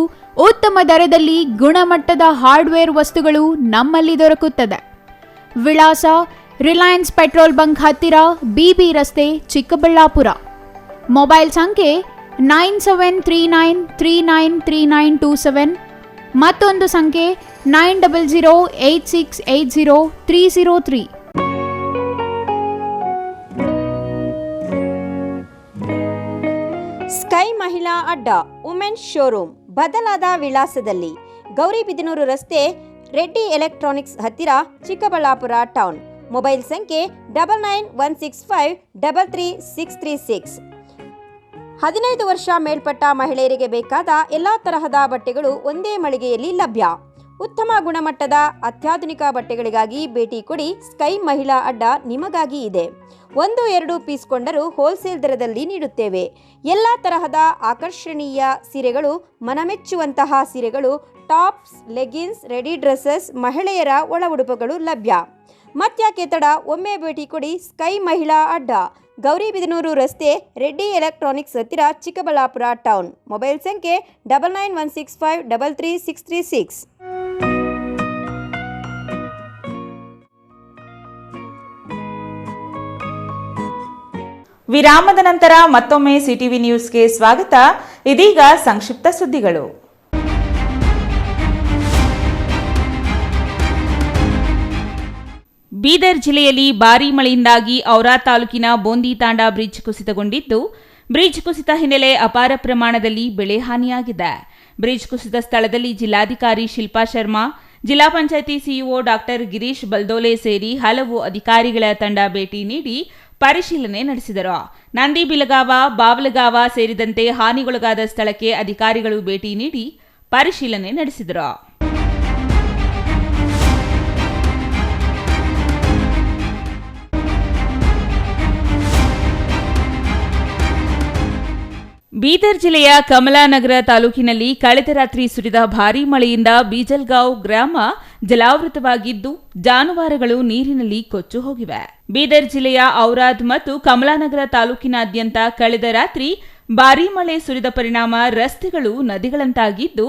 ಉತ್ತಮ ದರದಲ್ಲಿ ಗುಣಮಟ್ಟದ ಹಾರ್ಡ್ವೇರ್ ವಸ್ತುಗಳು ನಮ್ಮಲ್ಲಿ ದೊರಕುತ್ತದೆ. ವಿಳಾಸ: ರಿಲಯನ್ಸ್ ಪೆಟ್ರೋಲ್ ಬಂಕ್ ಹತ್ತಿರ, ಬಿಬಿ ರಸ್ತೆ, ಚಿಕ್ಕಬಳ್ಳಾಪುರ. ಮೊಬೈಲ್ ಸಂಖ್ಯೆ 9739393927. ಮತ್ತೊಂದು ಸಂಖ್ಯೆ 9008680303. ಸ್ಕೈ ಮಹಿಳಾ ಅಡ್ಡ ವುಮೆನ್ಸ್ ಶೋರೂಮ್ ಬದಲಾದ ವಿಳಾಸದಲ್ಲಿ, ಗೌರಿಬಿದನೂರು ರಸ್ತೆ, ರೆಡ್ಡಿ ಎಲೆಕ್ಟ್ರಾನಿಕ್ಸ್ ಹತ್ತಿರ, ಚಿಕ್ಕಬಳ್ಳಾಪುರ ಟೌನ್. ಮೊಬೈಲ್ ಸಂಖ್ಯೆ 9916533636. 15 ವರ್ಷ ಮೇಲ್ಪಟ್ಟ ಮಹಿಳೆಯರಿಗೆ ಬೇಕಾದ ಎಲ್ಲ ತರಹದ ಬಟ್ಟೆಗಳು ಒಂದೇ ಮಳಿಗೆಯಲ್ಲಿ ಲಭ್ಯ. ಉತ್ತಮ ಗುಣಮಟ್ಟದ ಅತ್ಯಾಧುನಿಕ ಬಟ್ಟೆಗಳಿಗಾಗಿ ಭೇಟಿ ಕೊಡಿ. ಸ್ಕೈ ಮಹಿಳಾ ಅಡ್ಡ ನಿಮಗಾಗಿ ಇದೆ. 1-2 ಪೀಸ್ ಕೊಂಡರೂ ಹೋಲ್ಸೇಲ್ ದರದಲ್ಲಿ ನೀಡುತ್ತೇವೆ. ಎಲ್ಲ ತರಹದ ಆಕರ್ಷಣೀಯ ಸೀರೆಗಳು, ಮನಮೆಚ್ಚುವಂತಹ ಸೀರೆಗಳು, ಟಾಪ್ಸ್, ಲೆಗಿನ್ಸ್, ರೆಡಿ ಡ್ರೆಸ್ಸಸ್, ಮಹಿಳೆಯರ ಒಳ ಉಡುಪುಗಳು ಲಭ್ಯ. ಮತ್ಯಾಕೆ ತಡ, ಒಮ್ಮೆ ಭೇಟಿ ಕೊಡಿ. ಸ್ಕೈ ಮಹಿಳಾ ಅಡ್ಡ, ಗೌರಿಬಿದನೂರು ರಸ್ತೆ, ರೆಡ್ಡಿ ಎಲೆಕ್ಟ್ರಾನಿಕ್ಸ್ ಹತ್ತಿರ, ಚಿಕ್ಕಬಳ್ಳಾಪುರ ಟೌನ್. ಮೊಬೈಲ್ ಸಂಖ್ಯೆ 9916533636. ವಿರಾಮದ ನಂತರ ಮತ್ತೊಮ್ಮೆ ಸಿಟಿವಿ ನ್ಯೂಸ್ಗೆ ಸ್ವಾಗತ. ಇದೀಗ ಸಂಕ್ಷಿಪ್ತ ಸುದ್ದಿಗಳು. ಬೀದರ್ ಜಿಲ್ಲೆಯಲ್ಲಿ ಭಾರೀ ಮಳೆಯಿಂದಾಗಿ ಔರಾ ತಾಲೂಕಿನ ಬೋಂದಿ ತಾಂಡಾ ಬ್ರಿಡ್ಜ್ ಕುಸಿತಗೊಂಡಿದ್ದು, ಬ್ರಿಡ್ಜ್ ಕುಸಿತ ಹಿನ್ನೆಲೆ ಅಪಾರ ಪ್ರಮಾಣದಲ್ಲಿ ಬೆಳೆ ಹಾನಿಯಾಗಿದೆ. ಬ್ರಿಡ್ಜ್ ಕುಸಿತ ಸ್ಥಳದಲ್ಲಿ ಜಿಲ್ಲಾಧಿಕಾರಿ ಶಿಲ್ಪಾ ಶರ್ಮಾ, ಜಿಲ್ಲಾ ಪಂಚಾಯಿತಿ ಸಿಇಒ ಡಾಕ್ಟರ್ ಗಿರೀಶ್ ಬಲ್ದೋಲೆ ಸೇರಿ ಹಲವು ಅಧಿಕಾರಿಗಳ ತಂಡ ಭೇಟಿ ನೀಡಿ ಪರಿಶೀಲನೆ ನಡೆಸಿದರು. ನಂದಿ ಬಿಲಗಾವ, ಬಾವಲಗಾವ ಸೇರಿದಂತೆ ಹಾನಿಗೊಳಗಾದ ಸ್ಥಳಕ್ಕೆ ಅಧಿಕಾರಿಗಳು ಭೇಟಿ ನೀಡಿ ಪರಿಶೀಲನೆ ನಡೆಸಿದರು. ಬೀದರ್ ಜಿಲ್ಲೆಯ ಕಮಲಾನಗರ ತಾಲೂಕಿನಲ್ಲಿ ಕಳೆದ ರಾತ್ರಿ ಸುರಿದ ಭಾರೀ ಮಳೆಯಿಂದ ಬೀಜಲ್ಗಾಂವ್ ಗ್ರಾಮ ಜಲಾವೃತವಾಗಿದ್ದು, ಜಾನುವಾರುಗಳು ನೀರಿನಲ್ಲಿ ಕೊಚ್ಚಿ ಹೋಗಿವೆ. ಬೀದರ್ ಜಿಲ್ಲೆಯ ಔರಾದ್ ಮತ್ತು ಕಮಲಾನಗರ ತಾಲೂಕಿನಾದ್ಯಂತ ಕಳೆದ ರಾತ್ರಿ ಭಾರೀ ಮಳೆ ಸುರಿದ ಪರಿಣಾಮ ರಸ್ತೆಗಳು ನದಿಗಳಂತಾಗಿದ್ದು,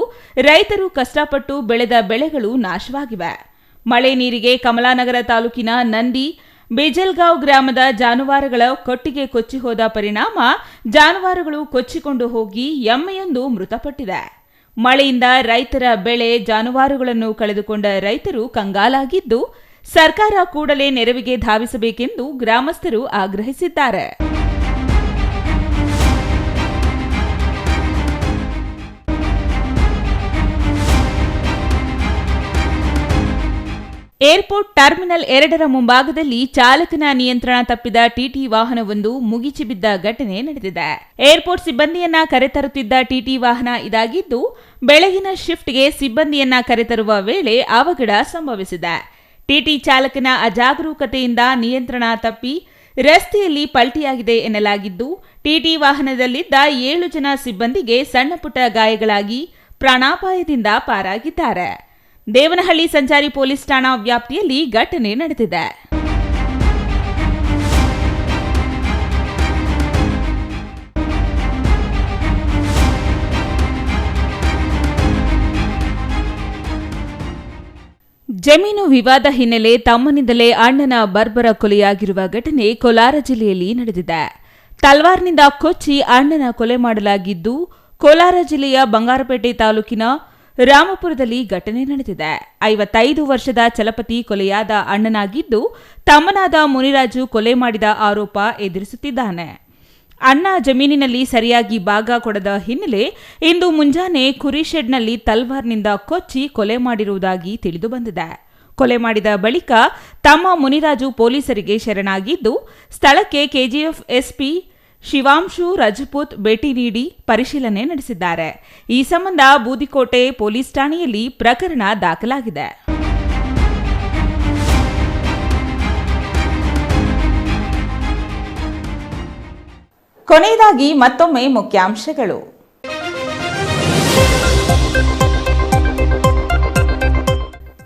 ರೈತರು ಕಷ್ಟಪಟ್ಟು ಬೆಳೆದ ಬೆಳೆಗಳು ನಾಶವಾಗಿವೆ. ಮಳೆ ನೀರಿಗೆ ಕಮಲಾನಗರ ತಾಲೂಕಿನ ನಂದಿ, ಬೇಜಲ್ಗಾಂವ್ ಗ್ರಾಮದ ಜಾನುವಾರುಗಳ ಕೊಟ್ಟಿಗೆ ಕೊಚ್ಚಿ ಹೋದ ಪರಿಣಾಮ ಜಾನುವಾರುಗಳು ಕೊಚ್ಚಿಕೊಂಡು ಹೋಗಿ ಎಮ್ಮೆಯೊಂದು ಮೃತಪಟ್ಟಿದೆ. ಮಳೆಯಿಂದ ರೈತರ ಬೆಳೆ, ಜಾನುವಾರುಗಳನ್ನು ಕಳೆದುಕೊಂಡ ರೈತರು ಕಂಗಾಲಾಗಿದ್ದು, ಸರ್ಕಾರ ಕೂಡಲೇ ನೆರವಿಗೆ ಧಾವಿಸಬೇಕೆಂದು ಗ್ರಾಮಸ್ಥರು ಆಗ್ರಹಿಸಿದ್ದಾರೆ. ಏರ್ಪೋರ್ಟ್ ಟರ್ಮಿನಲ್ 2 ಮುಂಭಾಗದಲ್ಲಿ ಚಾಲಕನ ನಿಯಂತ್ರಣ ತಪ್ಪಿದ ಟಿಟಿ ವಾಹನವೊಂದು ಮುಗಿಚಿ ಬಿದ್ದ ಘಟನೆ ನಡೆದಿದೆ. ಏರ್ಪೋರ್ಟ್ ಸಿಬ್ಬಂದಿಯನ್ನ ಕರೆತರುತ್ತಿದ್ದ ಟಿಟಿ ವಾಹನ ಇದಾಗಿದ್ದು, ಬೆಳಗಿನ ಶಿಫ್ಟ್ಗೆ ಸಿಬ್ಬಂದಿಯನ್ನ ಕರೆತರುವ ವೇಳೆ ಅವಘಡ ಸಂಭವಿಸಿದೆ. ಟಿಟಿ ಚಾಲಕನ ಅಜಾಗರೂಕತೆಯಿಂದ ನಿಯಂತ್ರಣ ತಪ್ಪಿ ರಸ್ತೆಯಲ್ಲಿ ಪಲ್ಟಿಯಾಗಿದೆ ಎನ್ನಲಾಗಿದ್ದು, ಟಿಟಿ ವಾಹನದಲ್ಲಿದ್ದ 7 ಜನ ಸಿಬ್ಬಂದಿಗೆ ಸಣ್ಣಪುಟ್ಟ ಗಾಯಗಳಾಗಿ ಪ್ರಾಣಾಪಾಯದಿಂದ ಪಾರಾಗಿದ್ದಾರೆ. ದೇವನಹಳ್ಳಿ ಸಂಚಾರಿ ಪೊಲೀಸ್ ಠಾಣಾ ವ್ಯಾಪ್ತಿಯಲ್ಲಿ ಘಟನೆ ನಡೆದಿದೆ. ಜಮೀನು ವಿವಾದ ಹಿನ್ನೆಲೆ ತಮ್ಮನಿಂದಲೇ ಅಣ್ಣನ ಬರ್ಬರ ಕೊಲೆಯಾಗಿರುವ ಘಟನೆ ಕೋಲಾರ ಜಿಲ್ಲೆಯಲ್ಲಿ ನಡೆದಿದೆ. ತಲ್ವಾರ್ನಿಂದ ಕೊಚ್ಚಿ ಅಣ್ಣನ ಕೊಲೆ ಮಾಡಲಾಗಿದ್ದು, ಕೋಲಾರ ಜಿಲ್ಲೆಯ ಬಂಗಾರಪೇಟೆ ತಾಲೂಕಿನ ರಾಮಪುರದಲ್ಲಿ ಘಟನೆ ನಡೆದಿದೆ. 55 ವರ್ಷದ ಚಲಪತಿ ಕೊಲೆಯಾದ ಅಣ್ಣನಾಗಿದ್ದು, ತಮ್ಮನಾದ ಮುನಿರಾಜು ಕೊಲೆ ಮಾಡಿದ ಆರೋಪ ಎದುರಿಸುತ್ತಿದ್ದಾನೆ. ಅಣ್ಣ ಜಮೀನಿನಲ್ಲಿ ಸರಿಯಾಗಿ ಭಾಗ ಕೊಡದ ಹಿನ್ನೆಲೆ ಇಂದು ಮುಂಜಾನೆ ಕುರಿಶೆಡ್ನಲ್ಲಿ ತಲ್ವಾರ್ನಿಂದ ಕೊಚ್ಚಿ ಕೊಲೆ ಮಾಡಿರುವುದಾಗಿ ತಿಳಿದುಬಂದಿದೆ. ಕೊಲೆ ಮಾಡಿದ ಬಳಿಕ ತಮ್ಮ ಮುನಿರಾಜು ಪೊಲೀಸರಿಗೆ ಶರಣಾಗಿದ್ದು, ಸ್ಥಳಕ್ಕೆ ಕೆಜಿಎಫ್ ಎಸ್ಪಿ ಶಿವಾಂಶು ರಜಪೂತ್ ಭೇಟಿ ನೀಡಿ ಪರಿಶೀಲನೆ ನಡೆಸಿದ್ದಾರೆ. ಈ ಸಂಬಂಧ ಬೂದಿಕೋಟೆ ಪೊಲೀಸ್ ಠಾಣೆಯಲ್ಲಿ ಪ್ರಕರಣ ದಾಖಲಾಗಿದೆ. ಕೊನೆಯದಾಗಿ ಮತ್ತೊಮ್ಮೆ ಮುಖ್ಯಾಂಶಗಳು.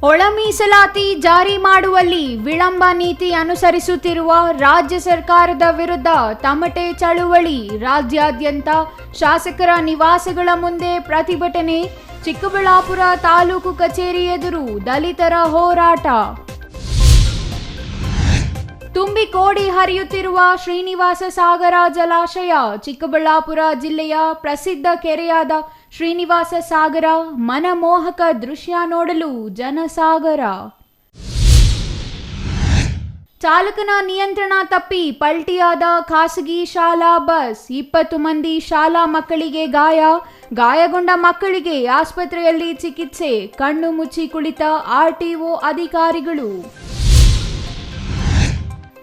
ಒಳ ಮೀಸಲಾತಿ ಜಾರಿ ಮಾಡುವಲ್ಲಿ ವಿಳಂಬ ನೀತಿ ಅನುಸರಿಸುತ್ತಿರುವ ರಾಜ್ಯ ಸರ್ಕಾರದ ವಿರುದ್ಧ ತಮಟೆ ಚಳುವಳಿ. ರಾಜ್ಯಾದ್ಯಂತ ಶಾಸಕರ ನಿವಾಸಗಳ ಮುಂದೆ ಪ್ರತಿಭಟನೆ. ಚಿಕ್ಕಬಳ್ಳಾಪುರ ತಾಲೂಕು ಕಚೇರಿ ಎದುರು ದಲಿತರ ಹೋರಾಟ. ತುಂಬಿ ಕೋಡಿ ಹರಿಯುತ್ತಿರುವ ಶ್ರೀನಿವಾಸ ಸಾಗರ ಜಲಾಶಯ. ಚಿಕ್ಕಬಳ್ಳಾಪುರ ಜಿಲ್ಲೆಯ ಪ್ರಸಿದ್ಧ ಕೆರೆಯಾದ ಶ್ರೀನಿವಾಸ ಸಾಗರ ಮನಮೋಹಕ ದೃಶ್ಯ ನೋಡಲು ಜನಸಾಗರ. ಚಾಲಕನ ನಿಯಂತ್ರಣ ತಪ್ಪಿ ಪಲ್ಟಿಯಾದ ಖಾಸಗಿ ಶಾಲಾ ಬಸ್. 20 ಮಂದಿ ಶಾಲಾ ಮಕ್ಕಳಿಗೆ ಗಾಯಗೊಂಡ ಮಕ್ಕಳಿಗೆ ಆಸ್ಪತ್ರೆಯಲ್ಲಿ ಚಿಕಿತ್ಸೆ. ಕಣ್ಣು ಮುಚ್ಚಿ ಕುಳಿತ ಆರ್ಟಿಒ ಅಧಿಕಾರಿಗಳು.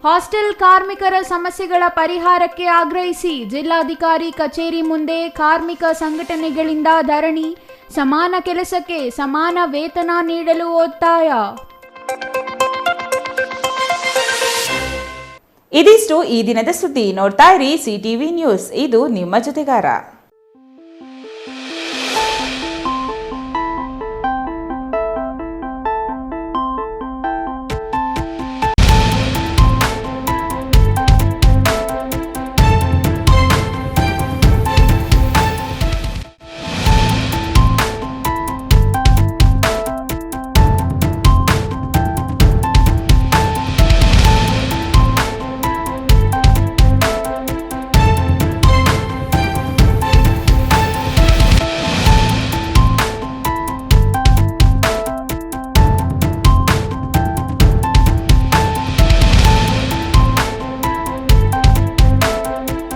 ಹಾಸ್ಟೆಲ್ ಕಾರ್ಮಿಕರ ಸಮಸ್ಯೆಗಳ ಪರಿಹಾರಕ್ಕೆ ಆಗ್ರಹಿಸಿ ಜಿಲ್ಲಾಧಿಕಾರಿ ಕಚೇರಿ ಮುಂದೆ ಕಾರ್ಮಿಕ ಸಂಘಟನೆಗಳಿಂದ ಧರಣಿ. ಸಮಾನ ಕೆಲಸಕ್ಕೆ ಸಮಾನ ವೇತನ ನೀಡಲು ಒತ್ತಾಯ. ಇದಿಷ್ಟು ಈ ದಿನದ ಸುದ್ದಿ. ನೋಡ್ತಾ ಇರಿ ಸಿಟಿವಿ ನ್ಯೂಸ್, ಇದು ನಿಮ್ಮ ಜೊತೆಗಾರ.